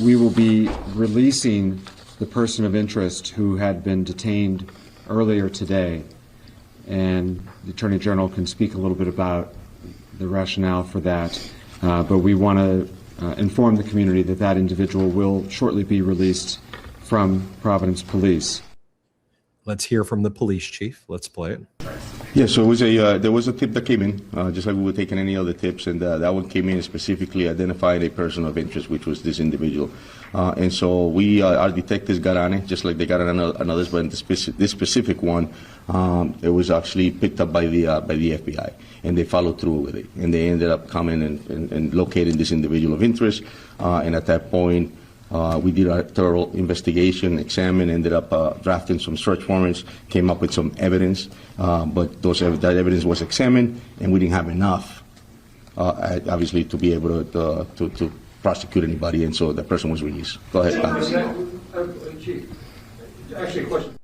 we will be releasing the person of interest who had been detained earlier today, and the Attorney General can speak a little bit about the rationale for that, but we want to inform the community that that individual will shortly be released from Providence Police. Let's hear from the police chief. Let's play it. Yeah, so it was there was a tip that came in, just like we were taking any other tips, and that one came in specifically identifying a person of interest, which was this individual. And so our detectives got on it, just like they got on others, but in this specific one, it was actually picked up by the FBI, and they followed through with it, and they ended up coming and locating this individual of interest, and at that point, we did a thorough investigation, examined, ended up drafting some search warrants, came up with some evidence, but that evidence was examined, and we didn't have enough, obviously, to be able to prosecute anybody, and so that person was released. Go ahead. Chief, actually, a question.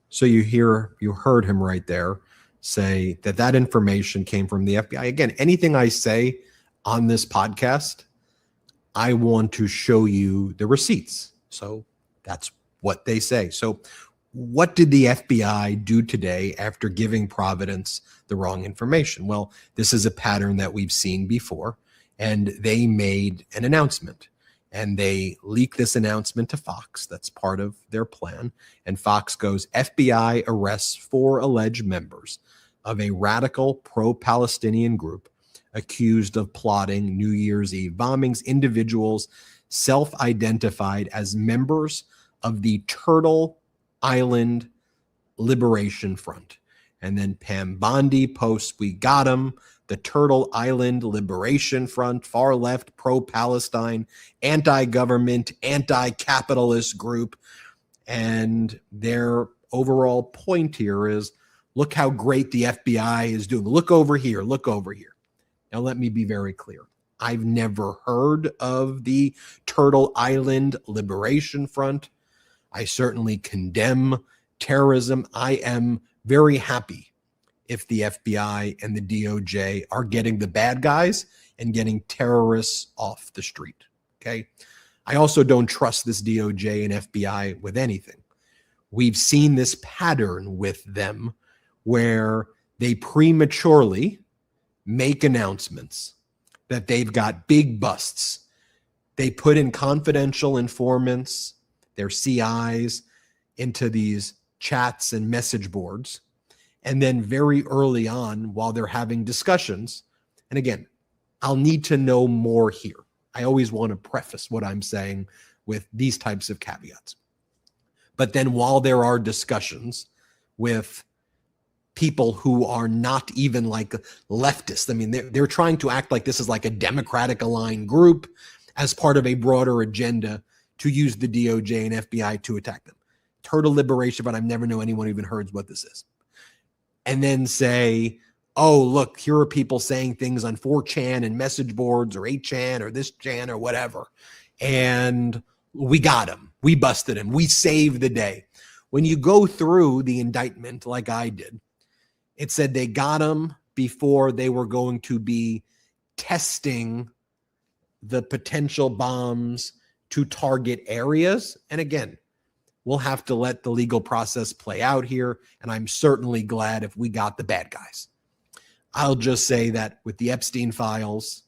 So you heard him right there say that information came from the FBI. Again, anything I say on this podcast, I want to show you the receipts. So that's what they say. So what did the FBI do today after giving Providence the wrong information? Well, this is a pattern that we've seen before, and they made an announcement, and they leaked this announcement to Fox. That's part of their plan. And Fox goes, FBI arrests 4 alleged members of a radical pro-Palestinian group accused of plotting New Year's Eve bombings. Individuals self-identified as members of the Turtle Island Liberation Front. And then Pam Bondi posts, we got them. The Turtle Island Liberation Front, far left, pro-Palestine, anti-government, anti-capitalist group. And their overall point here is, look how great the FBI is doing. Look over here, look over here. Now, let me be very clear. I've never heard of the Turtle Island Liberation Front. I certainly condemn terrorism. I am very happy if the FBI and the DOJ are getting the bad guys and getting terrorists off the street. Okay. I also don't trust this DOJ and FBI with anything. We've seen this pattern with them where they prematurely make announcements that they've got big busts. They put in confidential informants, their CIs, into these chats and message boards. And then very early on, while they're having discussions, and again, I'll need to know more here. I always want to preface what I'm saying with these types of caveats. But then while there are discussions with people who are not even like leftists. I mean, they're trying to act like this is like a Democratic aligned group as part of a broader agenda to use the DOJ and FBI to attack them. Turtle Liberation, but I've never known anyone who even heard what this is. And then say, oh, look, here are people saying things on 4chan and message boards or 8chan or this chan or whatever. And we got him. We busted him. We saved the day. When you go through the indictment like I did, it said they got him before they were going to be testing the potential bombs to target areas. And again, we'll have to let the legal process play out here. And I'm certainly glad if we got the bad guys. I'll just say that with the Epstein files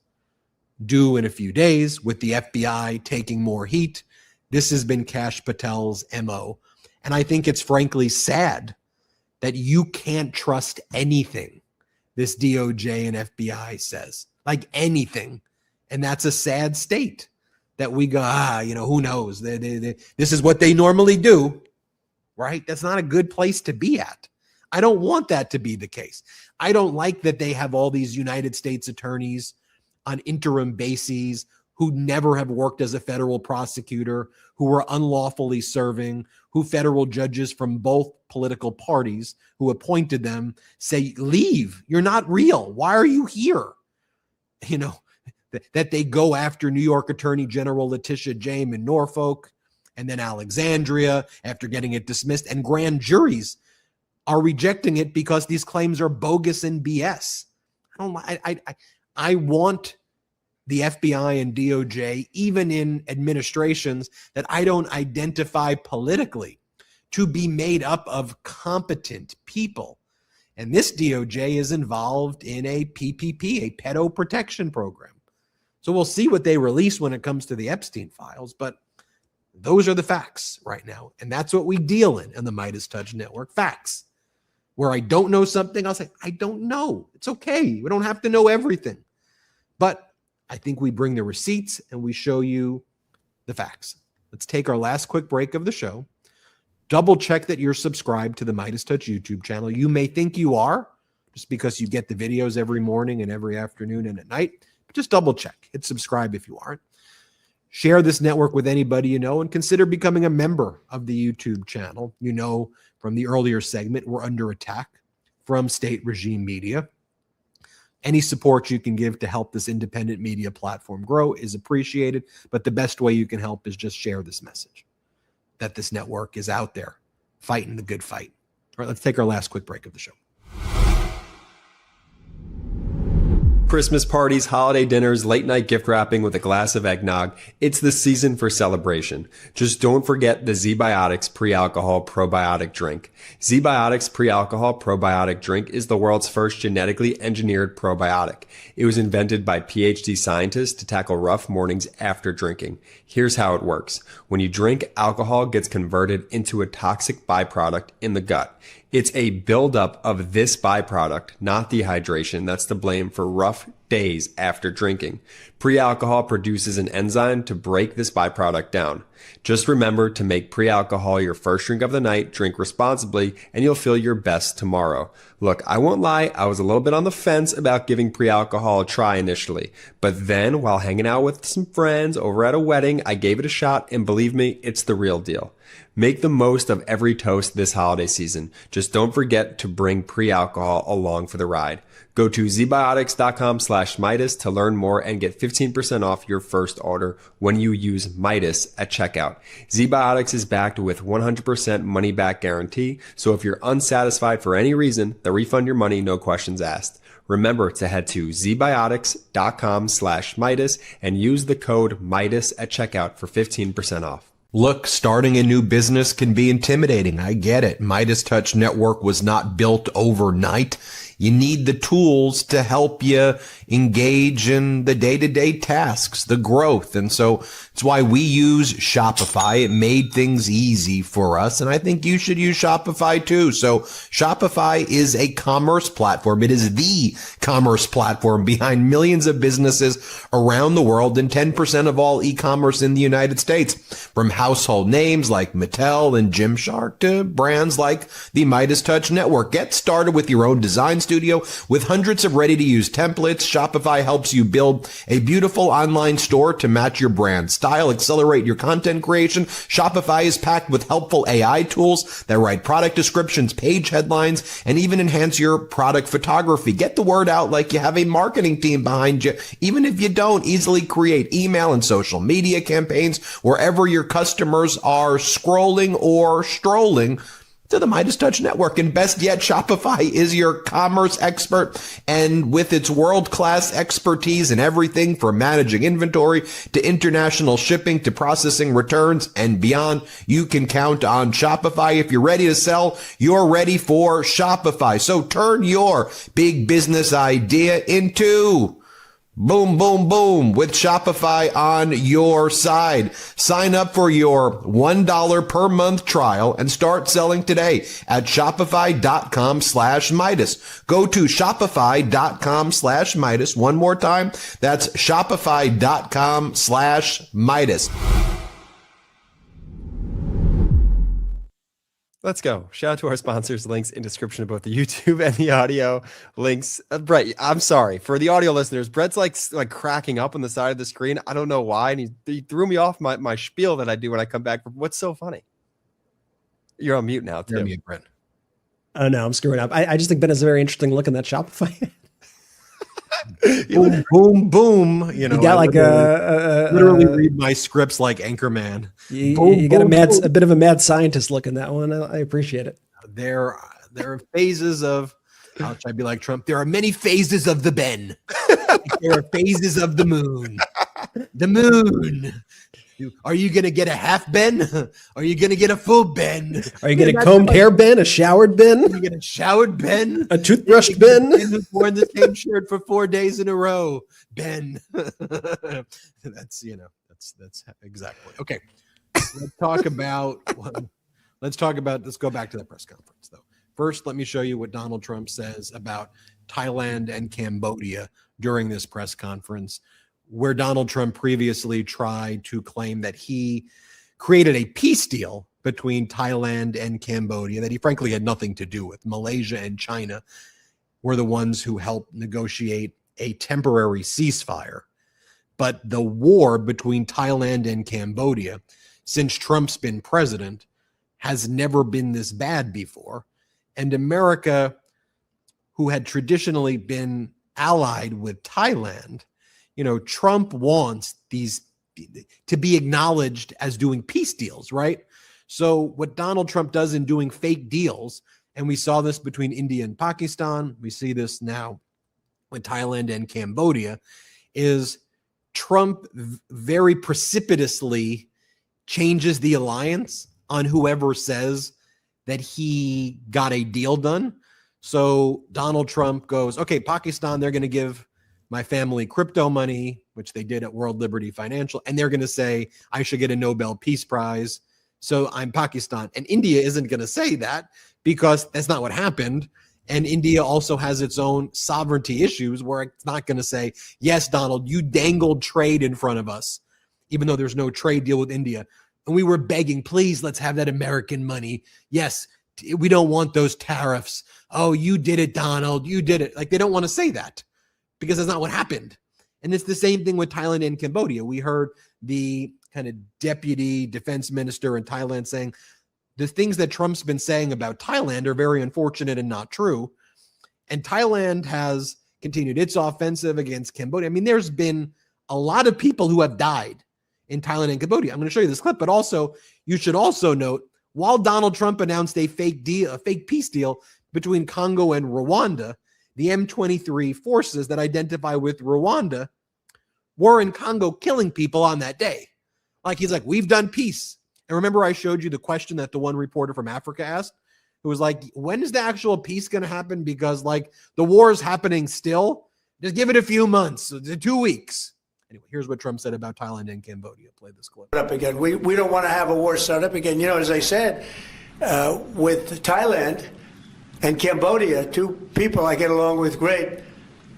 due in a few days, with the FBI taking more heat, this has been Kash Patel's MO. And I think it's frankly sad that you can't trust anything this DOJ and FBI says, like anything. And that's a sad state that we go, who knows? This is what they normally do, right? That's not a good place to be at. I don't want that to be the case. I don't like that they have all these United States attorneys on interim bases who never have worked as a federal prosecutor, who were unlawfully serving, who federal judges from both political parties who appointed them say, leave, you're not real. Why are you here? That they go after New York Attorney General Letitia James in Norfolk and then Alexandria after getting it dismissed, and grand juries are rejecting it because these claims are bogus and BS. I want the FBI and DOJ, even in administrations that I don't identify politically, to be made up of competent people. And this DOJ is involved in a PPP, a pedo protection program. So we'll see what they release when it comes to the Epstein files, but those are the facts right now. And that's what we deal in the MeidasTouch Network, facts. Where I don't know something, I'll say, I don't know. It's okay. We don't have to know everything. But I think we bring the receipts and we show you the facts. Let's take our last quick break of the show. Double check that you're subscribed to the MeidasTouch YouTube channel. You may think you are, just because you get the videos every morning and every afternoon and at night. But just double check. Hit subscribe if you aren't. Share this network with anybody you know and consider becoming a member of the YouTube channel. You know, from the earlier segment, we're under attack from state regime media. Any support you can give to help this independent media platform grow is appreciated, but the best way you can help is just share this message that this network is out there fighting the good fight. All right, let's take our last quick break of the show. Christmas parties, holiday dinners, late night gift wrapping with a glass of eggnog. It's the season for celebration. Just don't forget the ZBiotics pre-alcohol probiotic drink. ZBiotics pre-alcohol probiotic drink is the world's first genetically engineered probiotic. It was invented by PhD scientists to tackle rough mornings after drinking. Here's how it works. When you drink, alcohol gets converted into a toxic byproduct in the gut. It's a buildup of this byproduct, not dehydration, that's to blame for rough days after drinking. Pre-alcohol produces an enzyme to break this byproduct down. Just remember to make pre-alcohol your first drink of the night, drink responsibly, and you'll feel your best tomorrow. Look, I won't lie, I was a little bit on the fence about giving pre-alcohol a try initially. But then, while hanging out with some friends over at a wedding, I gave it a shot, and believe me, it's the real deal. Make the most of every toast this holiday season. Just don't forget to bring pre-alcohol along for the ride. Go to zbiotics.com/Meidas to learn more and get 15% off your first order when you use Meidas at checkout. ZBiotics is backed with 100% money back guarantee, so if you're unsatisfied for any reason, they'll refund your money, no questions asked. Remember to head to zbiotics.com/Meidas and use the code Meidas at checkout for 15% off. Look, starting a new business can be intimidating. I get it. MeidasTouch Network was not built overnight. You need the tools to help you engage in the day-to-day tasks, the growth. And so it's why we use Shopify. It made things easy for us. And I think you should use Shopify too. So Shopify is a commerce platform. It is the commerce platform behind millions of businesses around the world and 10% of all e-commerce in the United States. From household names like Mattel and Gymshark to brands like the MeidasTouch Network. Get started with your own design studio with hundreds of ready-to-use templates. Shopify helps you build a beautiful online store to match your brand style, accelerate your content creation. Shopify is packed with helpful AI tools that write product descriptions, page headlines, and even enhance your product photography. Get the word out like you have a marketing team behind you, even if you don't. Easily create email and social media campaigns wherever your customers are scrolling or strolling to the MeidasTouch Network. And best yet, Shopify is your commerce expert. And with its world-class expertise in everything from managing inventory to international shipping to processing returns and beyond, you can count on Shopify. If you're ready to sell, you're ready for Shopify. So turn your big business idea into boom, boom, boom with Shopify on your side. Sign up for your $1 per month trial and start selling today at shopify.com/Meidas. Go to shopify.com/Meidas. One more time. That's shopify.com/Meidas. Let's go. Shout out to our sponsors. Links in description of both the YouTube and the audio links. Brett, I'm sorry for the audio listeners. Brett's like cracking up on the side of the screen. I don't know why. And he threw me off my spiel that I do when I come back. What's so funny? You're on mute now, too. You're on mute, Brett. Oh, no, I'm screwing up. I just think Ben has a very interesting look in that Shopify. Boom, boom, boom. You know, you got like literally read my scripts like Anchorman. You got a bit of a mad scientist look in that one. I appreciate it. There are phases of How should I be like Trump? There are many phases of the Ben. There are phases of the moon. The moon. Are you going to get a half Ben? Are you going to get a full Ben? Are you going to combed hair Ben? A showered Ben? Are you going to showered Ben? A toothbrushed Ben? Who's worn the same shirt for 4 days in a row? Ben. That's exactly. Okay. Let's go back to the press conference though. First, let me show you what Donald Trump says about Thailand and Cambodia during this press conference, where Donald Trump previously tried to claim that he created a peace deal between Thailand and Cambodia that he frankly had nothing to do with. Malaysia and China were the ones who helped negotiate a temporary ceasefire. But the war between Thailand and Cambodia, since Trump's been president, has never been this bad before. And America, who had traditionally been allied with Thailand, Trump wants these to be acknowledged as doing peace deals, right? So what Donald Trump does in doing fake deals, and we saw this between India and Pakistan, we see this now with Thailand and Cambodia, is Trump very precipitously changes the alliance on whoever says that he got a deal done. So Donald Trump goes, okay, Pakistan, they're going to give my family crypto money, which they did at World Liberty Financial, and they're going to say I should get a Nobel Peace Prize. So I'm Pakistan. And India isn't going to say that because that's not what happened. And India also has its own sovereignty issues where it's not going to say, yes, Donald, you dangled trade in front of us, even though there's no trade deal with India. And we were begging, please, let's have that American money. Yes, we don't want those tariffs. Oh, you did it, Donald. You did it. Like, they don't want to say that because that's not what happened. And it's the same thing with Thailand and Cambodia. We heard the kind of deputy defense minister in Thailand saying the things that Trump's been saying about Thailand are very unfortunate and not true. And Thailand has continued its offensive against Cambodia. I mean, there's been a lot of people who have died in Thailand and Cambodia. I'm going to show you this clip, but also you should also note, while Donald Trump announced a fake peace deal between Congo and Rwanda, the M23 forces that identify with Rwanda were in Congo killing people on that day. Like, he's like, we've done peace. And remember I showed you the question that the one reporter from Africa asked? It was like, when is the actual peace going to happen? Because like the war is happening still. Just give it a few months, 2 weeks. Anyway, here's what Trump said about Thailand and Cambodia. Play this clip. Up again. We don't want to have a war start up again. As I said, with Thailand and Cambodia, two people I get along with great.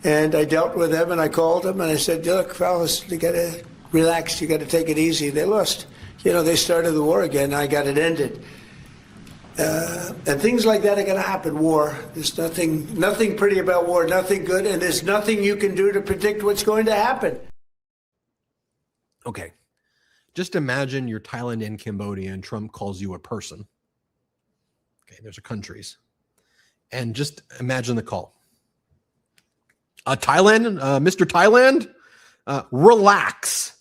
And I dealt with them and I called them and I said, look, fellas, you got to relax. You got to take it easy. They lost. They started the war again. I got it ended. And things like that are going to happen. War. There's nothing pretty about war, nothing good. And there's nothing you can do to predict what's going to happen. Okay. Just imagine you're Thailand and Cambodia and Trump calls you a person. Okay. There's countries. And just imagine the call. Thailand, Mr. Thailand, relax.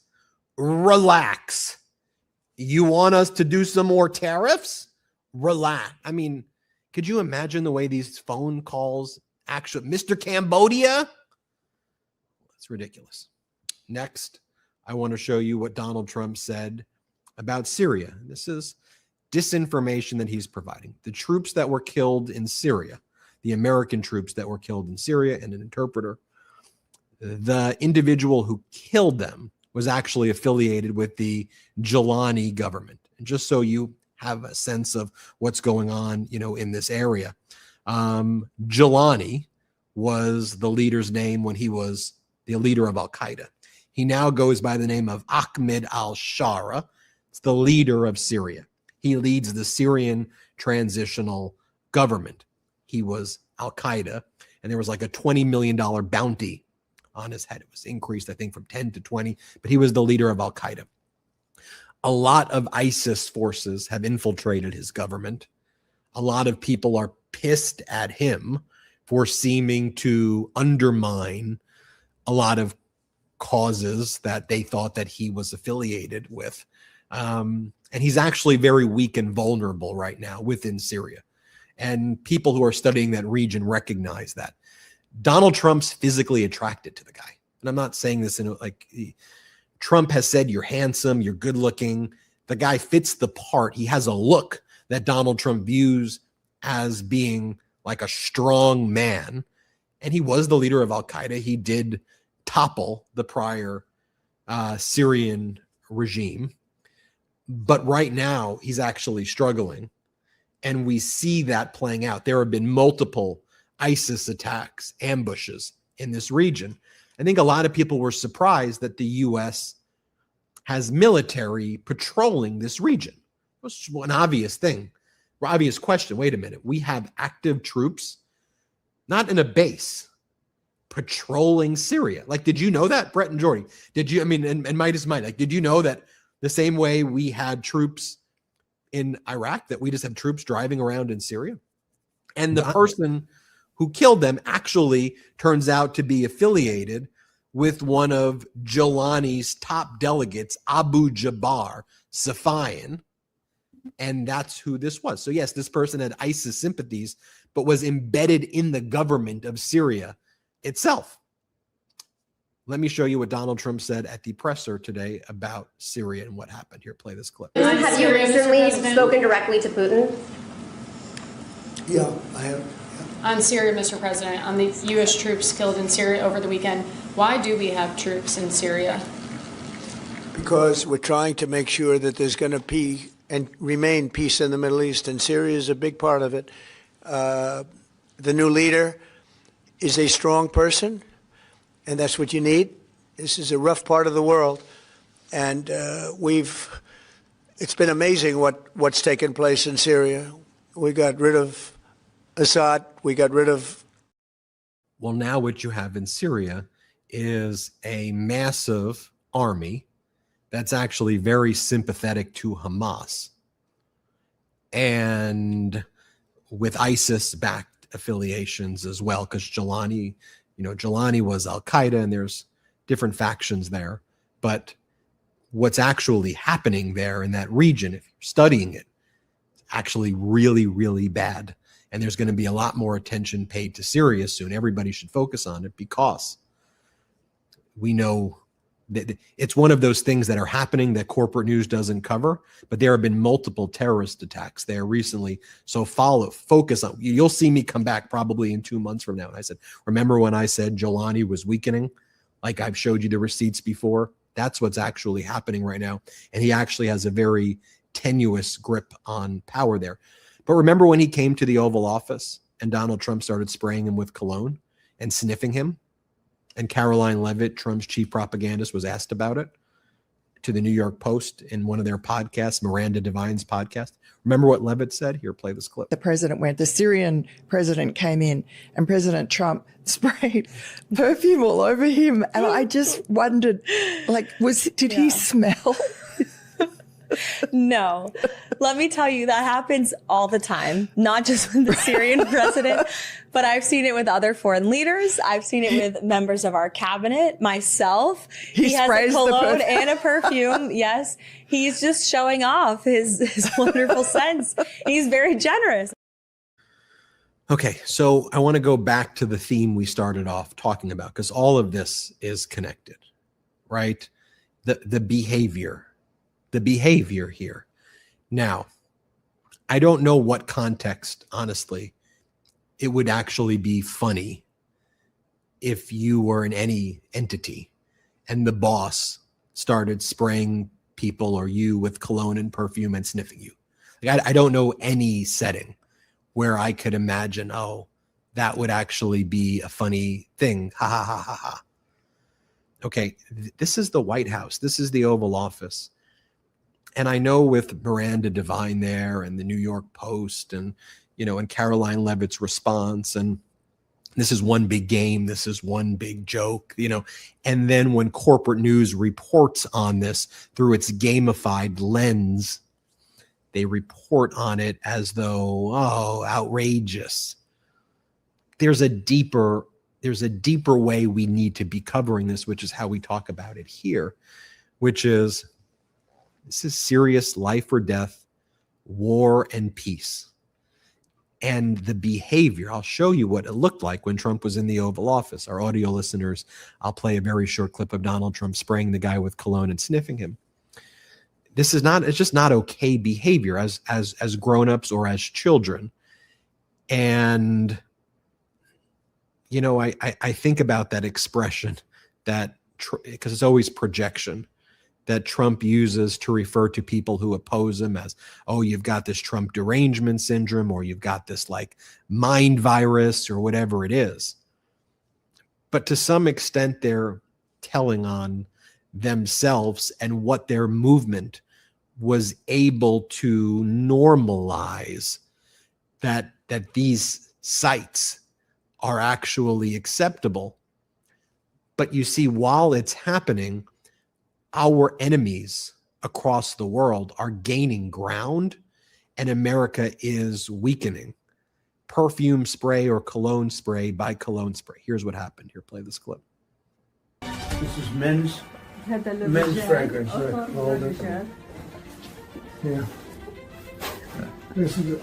You want us to do some more tariffs? Relax. I mean, could you imagine the way these phone calls actually, Mr. Cambodia? That's ridiculous. Next, I want to show you what Donald Trump said about Syria. This is disinformation that he's providing. The troops that were killed in Syria, the American troops that were killed in Syria, and an interpreter, the individual who killed them was actually affiliated with the Jelani government. And just so you have a sense of what's going on, in this area, Jelani was the leader's name when he was the leader of Al-Qaeda. He now goes by the name of Ahmed al-Shara. It's the leader of Syria. He leads the Syrian transitional government. He was Al-Qaeda, and there was like a $20 million bounty on his head. It was increased, I think, from 10 to 20, but he was the leader of Al-Qaeda. A lot of ISIS forces have infiltrated his government. A lot of people are pissed at him for seeming to undermine a lot of causes that they thought that he was affiliated with. And he's actually very weak and vulnerable right now within Syria. And people who are studying that region recognize that. Donald Trump's physically attracted to the guy. And I'm not saying this in Trump has said, you're handsome, you're good looking. The guy fits the part. He has a look that Donald Trump views as being like a strong man. And he was the leader of Al-Qaeda. He did topple the prior Syrian regime. But right now, he's actually struggling. And we see that playing out. There have been multiple ISIS attacks, ambushes in this region. I think a lot of people were surprised that the U.S. has military patrolling this region. It was an obvious thing, obvious question. Wait a minute. We have active troops, not in a base, patrolling Syria. Like, did you know that, Brett and Jordy? Did you, and Midas might, like, did you know that the same way we had troops in Iraq, that we just have troops driving around in Syria? And the person who killed them actually turns out to be affiliated with one of Jelani's top delegates, Abu Jabbar Safayan. And that's who this was. So yes, this person had ISIS sympathies, but was embedded in the government of Syria itself. Let me show you what Donald Trump said at the presser today about Syria and what happened. Here, play this clip. Have you recently spoken directly to Putin? Yeah, I have. On Syria, Mr. President, on the U.S. troops killed in Syria over the weekend, why do we have troops in Syria? Because we're trying to make sure that there's going to be and remain peace in the Middle East, and Syria is a big part of it. The new leader is a strong person, and that's what you need. This is a rough part of the world, and it's been amazing what's taken place in Syria. We got rid of Assad, we got rid of... Well, now what you have in Syria is a massive army that's actually very sympathetic to Hamas and with ISIS-backed affiliations as well, because Jelani was Al-Qaeda, and there's different factions there. But what's actually happening there in that region, if you're studying it, is actually really, really bad. And there's going to be a lot more attention paid to Syria soon. Everybody should focus on it because we know that it's one of those things that are happening that corporate news doesn't cover, but there have been multiple terrorist attacks there recently. So focus on, you'll see me come back probably in 2 months from now. And I said, remember when I said Jelani was weakening? Like I've showed you the receipts before. That's what's actually happening right now. And he actually has a very tenuous grip on power there. But remember when he came to the Oval Office and Donald Trump started spraying him with cologne and sniffing him? And Caroline Leavitt, Trump's chief propagandist, was asked about it to the New York Post in one of their podcasts, Miranda Devine's podcast. Remember what Leavitt said? Here, play this clip. The Syrian president came in and President Trump sprayed perfume all over him. And I just wondered, did he smell? No. Let me tell you, that happens all the time, not just with the Syrian president, but I've seen it with other foreign leaders. I've seen it with members of our cabinet, myself. He has a cologne and a perfume. Yes. He's just showing off his wonderful sense. He's very generous. Okay, so I want to go back to the theme we started off talking about, because all of this is connected, right? The behavior here. Now, I don't know what context, honestly, it would actually be funny if you were in any entity and the boss started spraying people or you with cologne and perfume and sniffing you. I don't know any setting where I could imagine, that would actually be a funny thing. Ha ha ha ha ha. Okay, this is the White House. This is the Oval Office. And I know with Miranda Devine there and the New York Post and, and Caroline Leavitt's response, and this is one big game, this is one big joke, and then when corporate news reports on this through its gamified lens, they report on it as though, outrageous. There's a deeper way we need to be covering this, which is how we talk about it here, which is, this is serious life or death, war and peace. and the behavior. I'll show you what it looked like when Trump was in the Oval Office. Our audio listeners, I'll play a very short clip of Donald Trump spraying the guy with cologne and sniffing him. This is not, it's just not okay behavior as grown-ups or as children. And, you know, I think about that expression that, because it's always projection, that Trump uses to refer to people who oppose him as, oh, you've got this Trump derangement syndrome, or you've got this like mind virus or whatever it is. But to some extent, they're telling on themselves and what their movement was able to normalize, that these sites are actually acceptable. But you see, while it's happening, our enemies across the world are gaining ground and America is weakening. Perfume spray or cologne spray by cologne spray. Here's what happened. Here, play this clip. This is men's fragrance. Right? Yeah. This is it.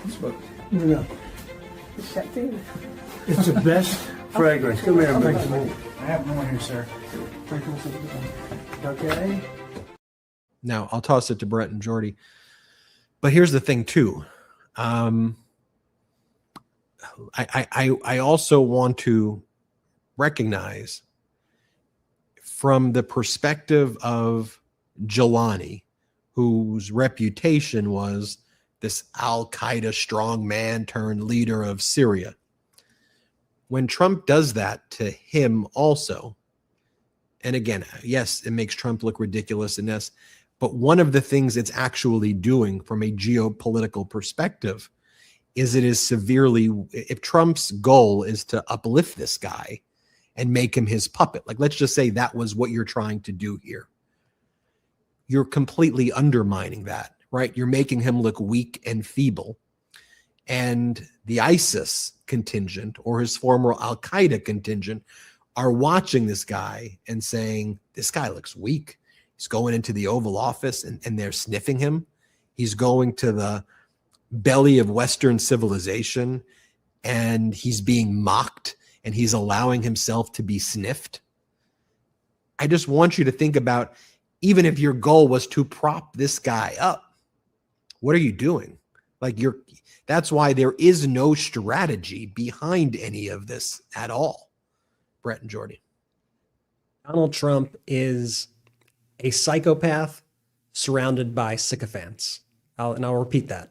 Yeah. It's the best fragrance. Come here, man. I have more here, sir. Okay. Now, I'll toss it to Brett and Jordy. But here's the thing, too. I also want to recognize, from the perspective of Jelani, whose reputation was this Al-Qaeda strongman turned leader of Syria. When Trump does that to him also, and again, yes, it makes Trump look ridiculous in this, but one of the things it's actually doing from a geopolitical perspective is it is severely, if Trump's goal is to uplift this guy and make him his puppet, like let's just say that was what you're trying to do here, you're completely undermining that, right? You're making him look weak and feeble. And the ISIS contingent or his former Al-Qaeda contingent are watching this guy and saying, this guy looks weak. He's going into the Oval Office and they're sniffing him. He's going to the belly of Western civilization and he's being mocked and he's allowing himself to be sniffed. I just want you to think about, even if your goal was to prop this guy up, what are you doing? Like that's why there is no strategy behind any of this at all. Brett and Jordy. Donald Trump is a psychopath surrounded by sycophants. I'll repeat that.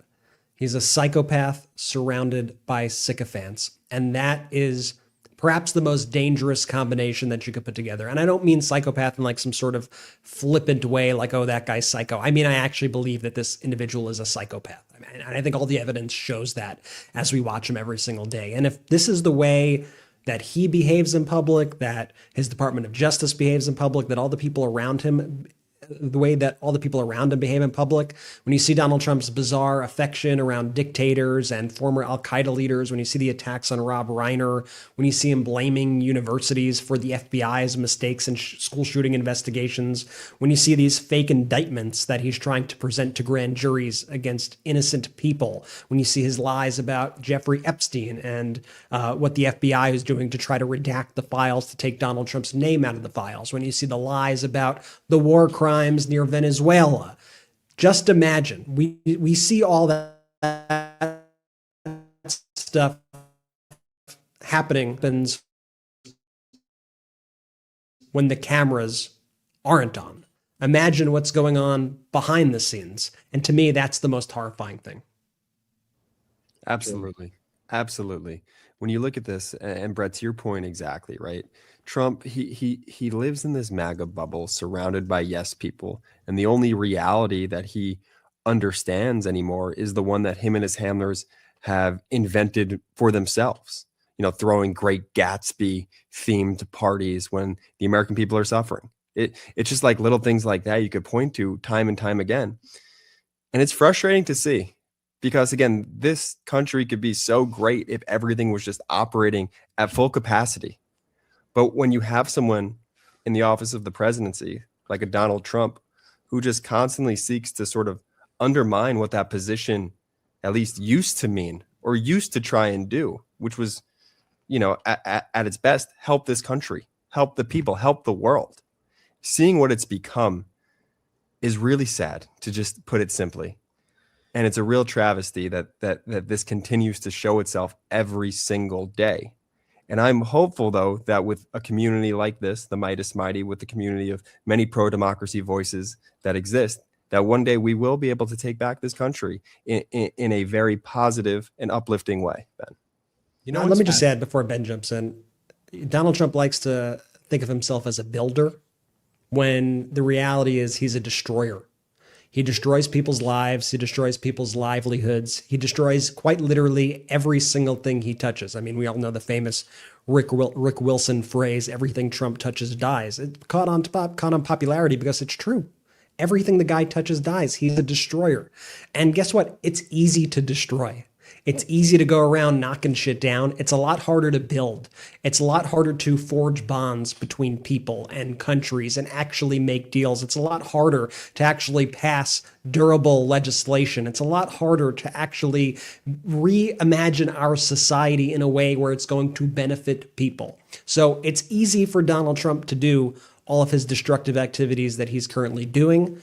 He's a psychopath surrounded by sycophants. And that is perhaps the most dangerous combination that you could put together. And I don't mean psychopath in like some sort of flippant way, like, oh, that guy's psycho. I mean, I actually believe that this individual is a psychopath. I mean, and I think all the evidence shows that as we watch him every single day. And if this is the way that he behaves in public, that his Department of Justice behaves in public, that all the people around him, the way that all the people around him behave in public, when you see Donald Trump's bizarre affection around dictators and former Al-Qaeda leaders, when you see the attacks on Rob Reiner, when you see him blaming universities for the FBI's mistakes in school shooting investigations, when you see these fake indictments that he's trying to present to grand juries against innocent people, when you see his lies about Jeffrey Epstein and what the FBI is doing to try to redact the files to take Donald Trump's name out of the files, when you see the lies about the war crimes near Venezuela. Just imagine, we see all that stuff happening when the cameras aren't on. Imagine what's going on behind the scenes. And to me, that's the most horrifying thing. Absolutely. Absolutely. When you look at this, and Brett, to your point exactly, right? Trump, he lives in this MAGA bubble surrounded by yes people. And the only reality that he understands anymore is the one that him and his handlers have invented for themselves. You know, throwing Great Gatsby themed parties when the American people are suffering. It's just like little things like that you could point to time and time again. And it's frustrating to see because, again, this country could be so great if everything was just operating at full capacity. But when you have someone in the office of the presidency, like a Donald Trump, who just constantly seeks to sort of undermine what that position at least used to mean or used to try and do, which was, at its best, help this country, help the people, help the world. Seeing what it's become is really sad, to just put it simply. And it's a real travesty that this continues to show itself every single day. And I'm hopeful, though, that with a community like this, the Meidas Mighty, with the community of many pro-democracy voices that exist, that one day we will be able to take back this country in a very positive and uplifting way, Ben. Let me just add before Ben jumps in, Donald Trump likes to think of himself as a builder when the reality is he's a destroyer. He destroys people's lives. He destroys people's livelihoods. He destroys quite literally every single thing he touches. I mean, we all know the famous Rick Wilson phrase, everything Trump touches dies. It caught on popularity because it's true. Everything the guy touches dies. He's a destroyer. And guess what? It's easy to destroy. It's easy to go around knocking shit down. It's a lot harder to build. It's a lot harder to forge bonds between people and countries and actually make deals. It's a lot harder to actually pass durable legislation. It's a lot harder to actually reimagine our society in a way where it's going to benefit people. So it's easy for Donald Trump to do all of his destructive activities that he's currently doing.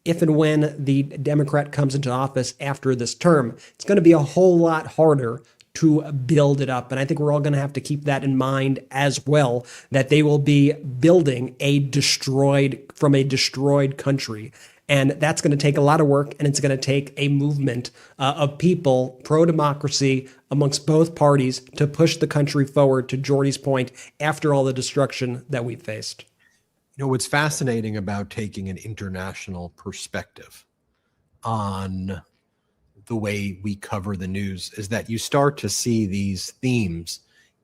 If and when the Democrat comes into office after this term, it's going to be a whole lot harder to build it up. And I think we're all going to have to keep that in mind as well, that they will be building a destroyed country. And that's going to take a lot of work, and it's going to take a movement of people, pro-democracy, amongst both parties to push the country forward, to Jordy's point, after all the destruction that we've faced. What's fascinating about taking an international perspective on the way we cover the news is that you start to see these themes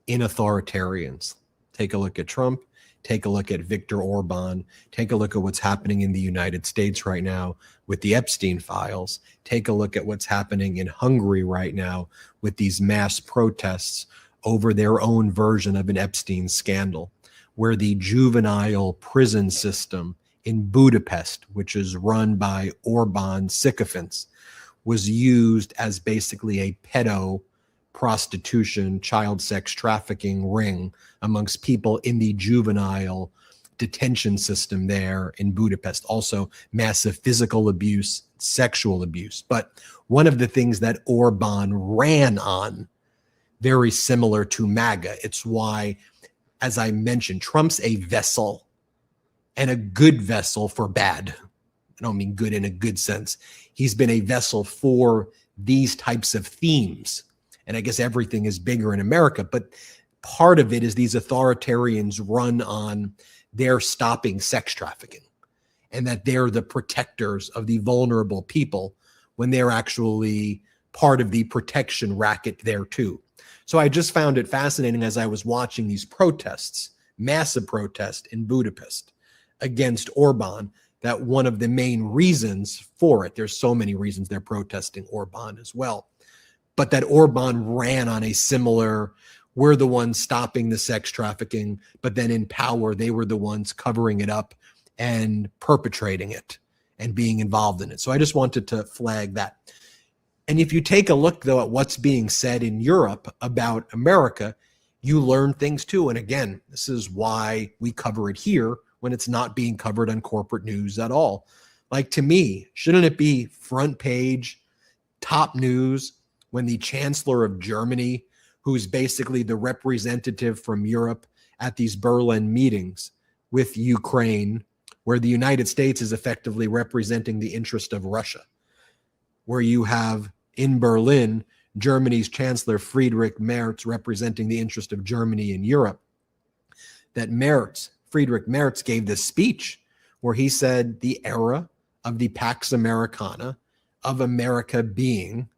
in authoritarians. Take a look at Trump, take a look at Viktor Orban, take a look at what's happening in the United States right now with the Epstein files, take a look at what's happening in Hungary right now with these mass protests over their own version of an Epstein scandal, where the juvenile prison system in Budapest, which is run by Orban sycophants, was used as basically a pedo prostitution, child sex trafficking ring amongst people in the juvenile detention system there in Budapest. Also massive physical abuse, sexual abuse. But one of the things that Orban ran on, very similar to MAGA, it's why, as I mentioned, Trump's a vessel, and a good vessel for bad. I don't mean good in a good sense. He's been a vessel for these types of themes. And I guess everything is bigger in America, but part of it is these authoritarians run on their stopping sex trafficking, and that they're the protectors of the vulnerable people when they're actually part of the protection racket there too. So I just found it fascinating as I was watching these protests, massive protest in Budapest against Orban, that one of the main reasons for it, there's so many reasons they're protesting Orban as well, but that Orban ran on a similar, we're the ones stopping the sex trafficking, but then in power, they were the ones covering it up and perpetrating it and being involved in it. So I just wanted to flag that. And if you take a look, though, at what's being said in Europe about America, you learn things too. And again, this is why we cover it here when it's not being covered on corporate news at all. Like, to me, shouldn't it be front page, top news when the Chancellor of Germany, who's basically the representative from Europe at these Berlin meetings with Ukraine, where the United States is effectively representing the interest of Russia, where you have in Berlin, Germany's Chancellor Friedrich Merz representing the interest of Germany in Europe, that Friedrich Merz gave this speech where he said the era of the Pax Americana, of America being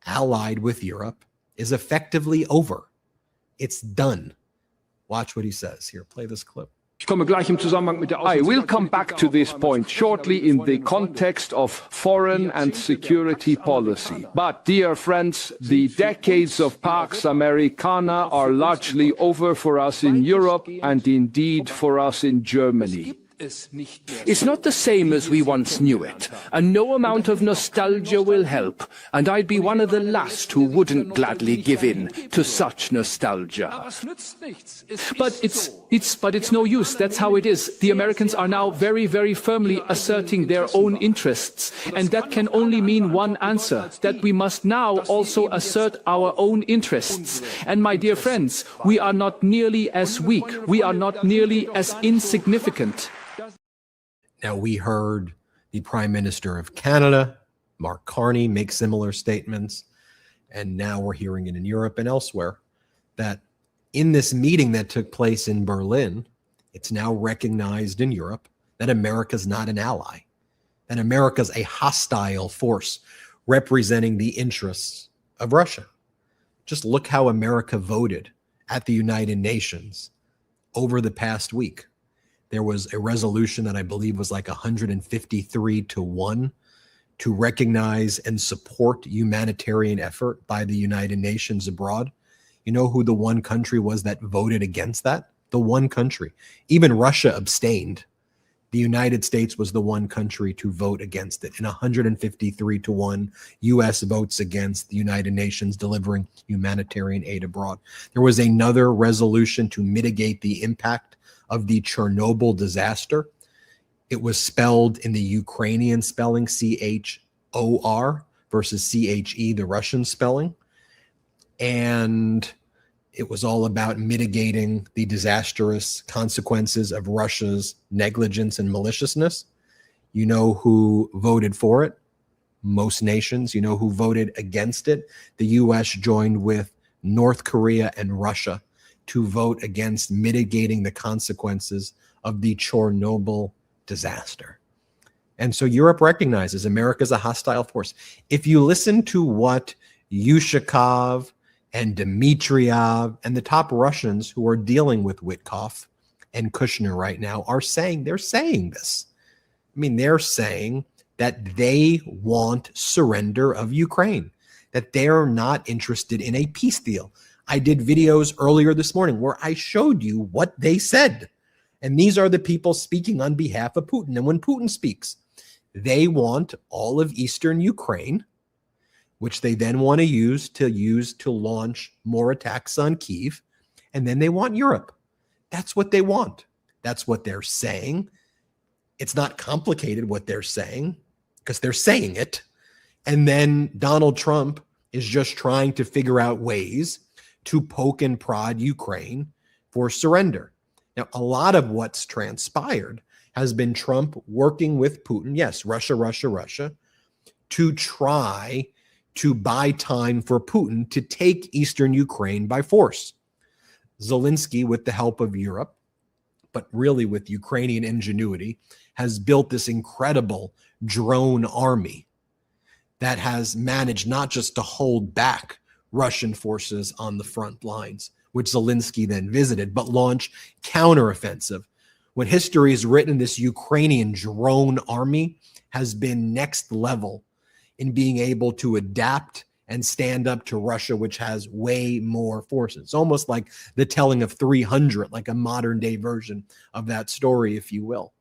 allied with Europe, is effectively over. It's done. Watch what he says. Here, play this clip. I will come back to this point shortly in the context of foreign and security policy. But, dear friends, the decades of Pax Americana are largely over for us in Europe and indeed for us in Germany. It's not the same as we once knew it, and no amount of nostalgia will help, and I'd be one of the last who wouldn't gladly give in to such nostalgia. But it's no use. That's how it is. The Americans are now very, very firmly asserting their own interests, and that can only mean one answer, that we must now also assert our own interests. And my dear friends, we are not nearly as weak. We are not nearly as insignificant. Now, we heard the Prime Minister of Canada, Mark Carney, make similar statements. And now we're hearing it in Europe and elsewhere that in this meeting that took place in Berlin, it's now recognized in Europe that America's not an ally, that America's a hostile force representing the interests of Russia. Just look how America voted at the United Nations over the past week. There was a resolution that I believe was like 153-1 to recognize and support humanitarian effort by the United Nations abroad. You know who the one country was that voted against that? The one country. Even Russia abstained. The United States was the one country to vote against it. And 153-1 U.S. votes against the United Nations delivering humanitarian aid abroad. There was another resolution to mitigate the impact of the Chernobyl disaster. It was spelled in the Ukrainian spelling, C-H-O-R, versus C-H-E, the Russian spelling. And it was all about mitigating the disastrous consequences of Russia's negligence and maliciousness. You know who voted for it? Most nations. You know who voted against it? The U.S. joined with North Korea and Russia to vote against mitigating the consequences of the Chernobyl disaster. And so Europe recognizes America's a hostile force. If you listen to what Yushakov and Dmitriev and the top Russians who are dealing with Witkoff and Kushner right now are saying, they're saying this. I mean, they're saying that they want surrender of Ukraine, that they're not interested in a peace deal. I did videos earlier this morning where I showed you what they said. And these are the people speaking on behalf of Putin. And when Putin speaks, they want all of eastern Ukraine, which they then want to use to launch more attacks on Kyiv. And then they want Europe. That's what they want. That's what they're saying. It's not complicated what they're saying because they're saying it. And then Donald Trump is just trying to figure out ways to poke and prod Ukraine for surrender. Now, a lot of what's transpired has been Trump working with Putin, yes, Russia, to try to buy time for Putin to take eastern Ukraine by force. Zelensky, with the help of Europe, but really with Ukrainian ingenuity, has built this incredible drone army that has managed not just to hold back Russian forces on the front lines, which Zelensky then visited, but launch counteroffensive. What history has written, this Ukrainian drone army has been next level in being able to adapt and stand up to Russia, which has way more forces. It's almost like the telling of 300, like a modern day version of that story, if you will.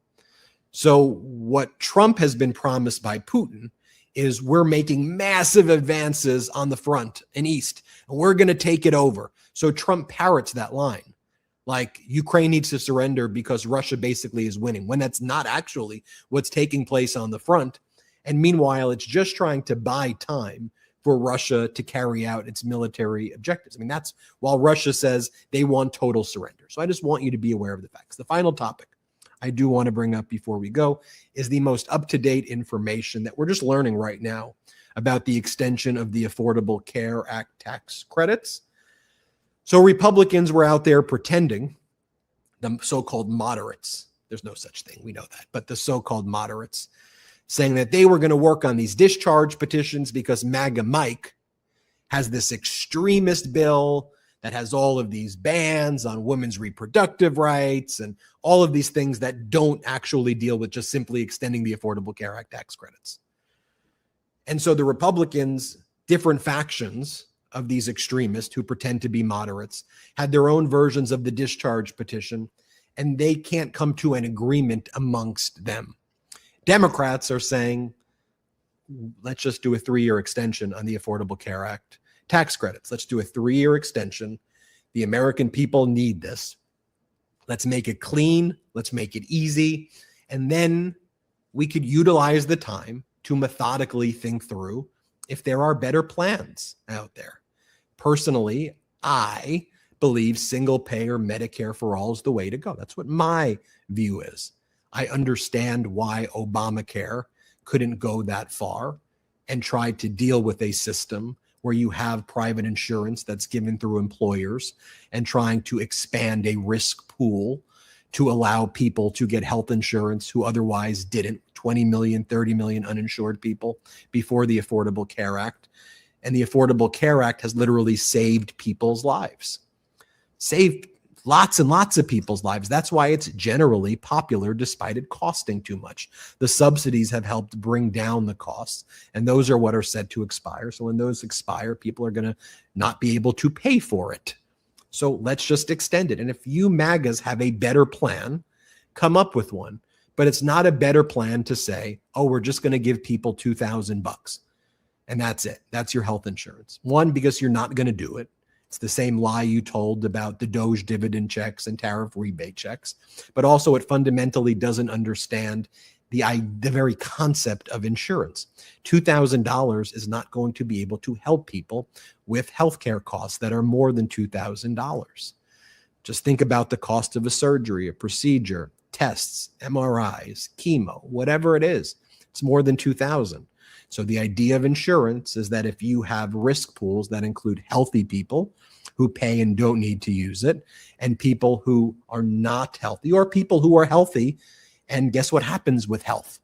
So what Trump has been promised by Putin is we're making massive advances on the front and east, and we're going to take it over. So Trump parrots that line, like Ukraine needs to surrender because Russia basically is winning, when that's not actually what's taking place on the front. And meanwhile, it's just trying to buy time for Russia to carry out its military objectives. I mean, that's while Russia says they want total surrender. So I just want you to be aware of the facts. The final topic I do want to bring up before we go is the most up-to-date information that we're just learning right now about the extension of the Affordable Care Act tax credits. So Republicans were out there pretending, the so-called moderates, there's no such thing, we know that, but the so-called moderates, saying that they were going to work on these discharge petitions because MAGA Mike has this extremist bill that has all of these bans on women's reproductive rights and all of these things that don't actually deal with just simply extending the Affordable Care Act tax credits. And so the Republicans, different factions of these extremists who pretend to be moderates, had their own versions of the discharge petition. and they can't come to an agreement amongst them. Democrats are saying, let's just do a 3-year extension on the Affordable Care Act. Tax credits, let's do a 3-year extension. The American people need this. Let's make it clean. Let's make it easy. And then we could utilize the time to methodically think through if there are better plans out there. Personally, I believe single payer Medicare for all is the way to go. That's what my view is. I understand why Obamacare couldn't go that far and tried to deal with a system where you have private insurance that's given through employers and trying to expand a risk pool to allow people to get health insurance who otherwise didn't. 20 million, 30 million uninsured people before the Affordable Care Act. And the Affordable Care Act has literally saved people's lives. Saved lots and lots of people's lives. That's why it's generally popular despite it costing too much. The subsidies have helped bring down the costs, and those are what are set to expire. So when those expire, people are going to not be able to pay for it. So let's just extend it. And if you MAGAs have a better plan, come up with one. But it's not a better plan to say, oh, we're just going to give people $2,000 and that's it. That's your health insurance. One, because you're not going to do it. It's the same lie you told about the Doge dividend checks and tariff rebate checks. But also it fundamentally doesn't understand the very concept of insurance. $2,000 is not going to be able to help people with healthcare costs that are more than $2,000. Just think about the cost of a surgery, a procedure, tests, MRIs, chemo, whatever it is. It's more than $2,000. So the idea of insurance is that if you have risk pools that include healthy people who pay and don't need to use it, and people who are not healthy, or people who are healthy, and guess what happens with health?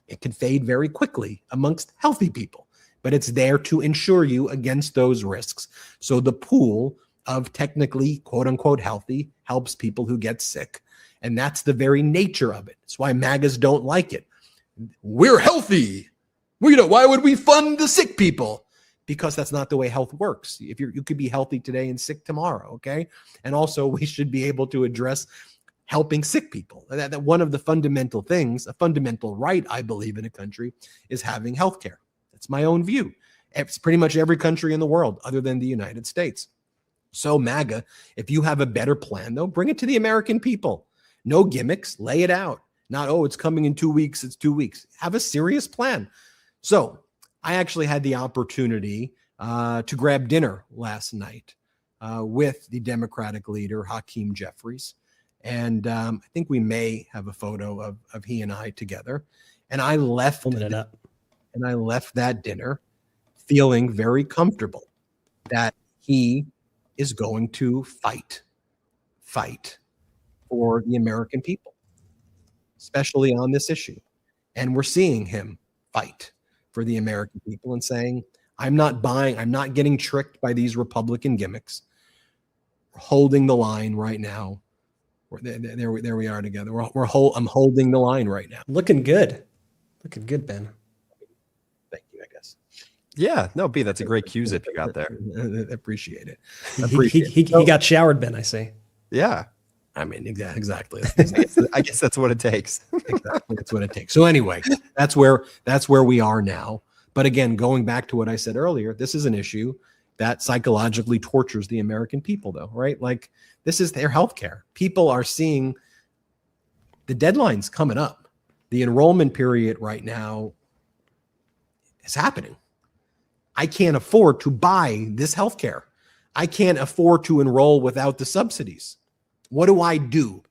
It can fade very quickly amongst healthy people, but it's there to insure you against those risks. So the pool of technically quote unquote healthy helps people who get sick. And that's the very nature of it. It's why MAGAs don't like it. We're healthy. Why would we fund the sick people? Because that's not the way health works. If you could be healthy today and sick tomorrow, okay? And also we should be able to address helping sick people. That one of the fundamental things, a fundamental right, I believe, in a country is having healthcare. That's my own view. It's pretty much every country in the world other than the United States. So MAGA, if you have a better plan, though, bring it to the American people. No gimmicks, lay it out. Not, oh, it's coming in 2 weeks, it's 2 weeks. Have a serious plan. So I actually had the opportunity to grab dinner last night with the Democratic leader, Hakeem Jeffries. And I think we may have a photo of he and I together. And I left that dinner feeling very comfortable that he is going to fight for the American people, especially on this issue. And we're seeing him fight for the American people and saying, I'm not getting tricked by these Republican gimmicks. We're holding the line right now. There we are together. I'm holding the line right now. Looking good, Ben. Thank you, I guess. Yeah, no, B, that's a great cue zip you got there. Appreciate it. He got showered, Ben, I see. Yeah. I mean, exactly. I guess that's what it takes. Exactly, that's what it takes. So anyway, that's where we are now. But again, going back to what I said earlier, this is an issue that psychologically tortures the American people, though, right? Like, this is their healthcare. People are seeing the deadlines coming up. The enrollment period right now is happening. I can't afford to buy this healthcare. I can't afford to enroll without the subsidies. What do I do?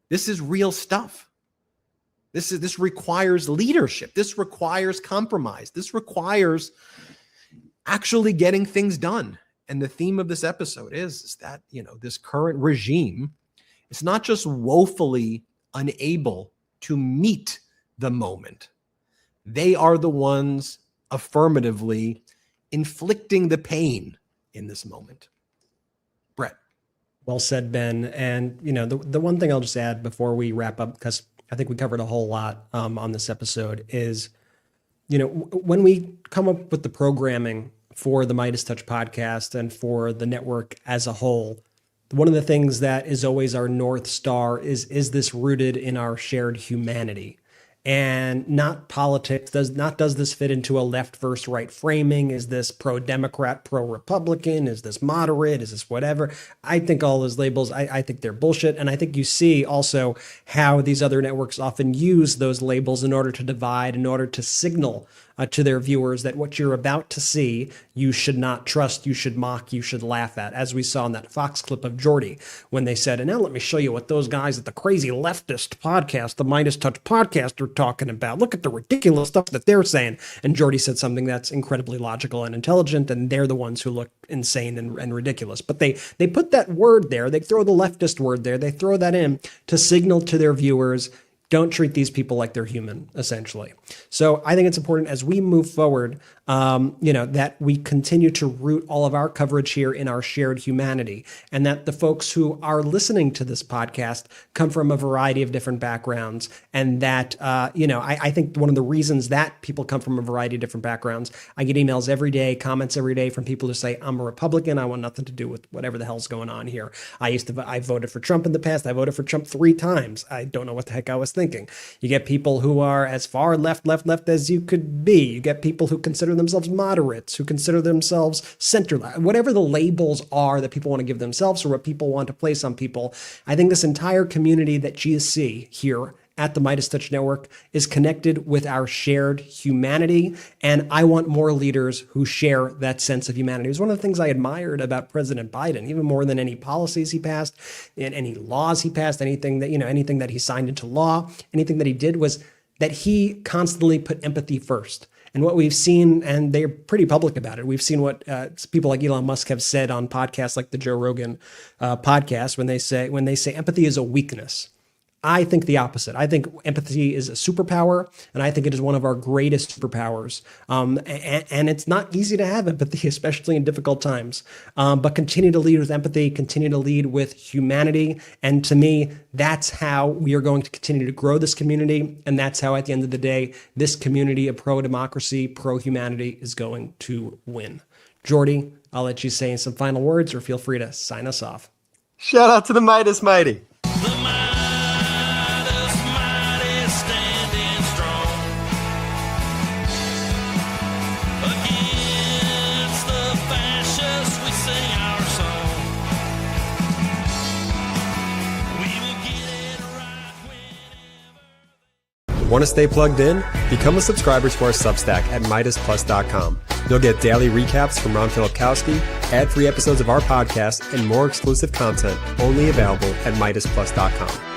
This is real stuff. This requires leadership. This requires compromise. This requires actually getting things done. And the theme of this episode is that, this current regime is not just woefully unable to meet the moment. They are the ones affirmatively inflicting the pain in this moment. Brett. Well said, Ben. And, the one thing I'll just add before we wrap up, because I think we covered a whole lot on this episode, is, when we come up with the programming for the MeidasTouch podcast and for the network as a whole, one of the things that is always our North Star is this rooted in our shared humanity? And not politics. Does this fit into a left versus right framing? Is this pro-Democrat, pro-Republican? Is this moderate? Is this whatever? I think all those labels, I think they're bullshit. And I think you see also how these other networks often use those labels in order to divide, in order to signal to their viewers that what you're about to see, you should not trust, you should mock, you should laugh at, as we saw in that Fox clip of Jordy, when they said, and now let me show you what those guys at the crazy leftist podcast, the MeidasTouch Podcast, are talking about. Look at the ridiculous stuff that they're saying. And Jordy said something that's incredibly logical and intelligent, and they're the ones who look insane and ridiculous. But they put that word there, they throw the leftist word there, they throw that in to signal to their viewers, don't treat these people like they're human, essentially. So I think it's important as we move forward, that we continue to root all of our coverage here in our shared humanity, and that the folks who are listening to this podcast come from a variety of different backgrounds. And that, I think one of the reasons that people come from a variety of different backgrounds, I get emails every day, comments every day from people who say, I'm a Republican, I want nothing to do with whatever the hell's going on here. I voted for Trump in the past. I voted for Trump 3 times. I don't know what the heck I was thinking. You get people who are as far left as you could be. You get people who consider themselves moderates, who consider themselves center left, whatever the labels are that people want to give themselves or what people want to place on people. I think this entire community that you see here at the MeidasTouch Network is connected with our shared humanity. And I want more leaders who share that sense of humanity. It was one of the things I admired about President Biden, even more than any policies he passed and any laws he passed, anything that he signed into law, anything that he did, was that he constantly put empathy first. And what we've seen, and they're pretty public about it, we've seen what people like Elon Musk have said on podcasts like the Joe Rogan podcast when they say empathy is a weakness. I think the opposite. I think empathy is a superpower, and I think it is one of our greatest superpowers. And it's not easy to have empathy, especially in difficult times. But continue to lead with empathy, continue to lead with humanity. And to me, that's how we are going to continue to grow this community. And that's how, at the end of the day, this community of pro-democracy, pro-humanity is going to win. Jordy, I'll let you say some final words, or feel free to sign us off. Shout out to the Meidas Mighty. Want to stay plugged in? Become a subscriber to our Substack at MeidasPlus.com. You'll get daily recaps from Ron Filipkowski, ad-free episodes of our podcast, and more exclusive content only available at MeidasPlus.com.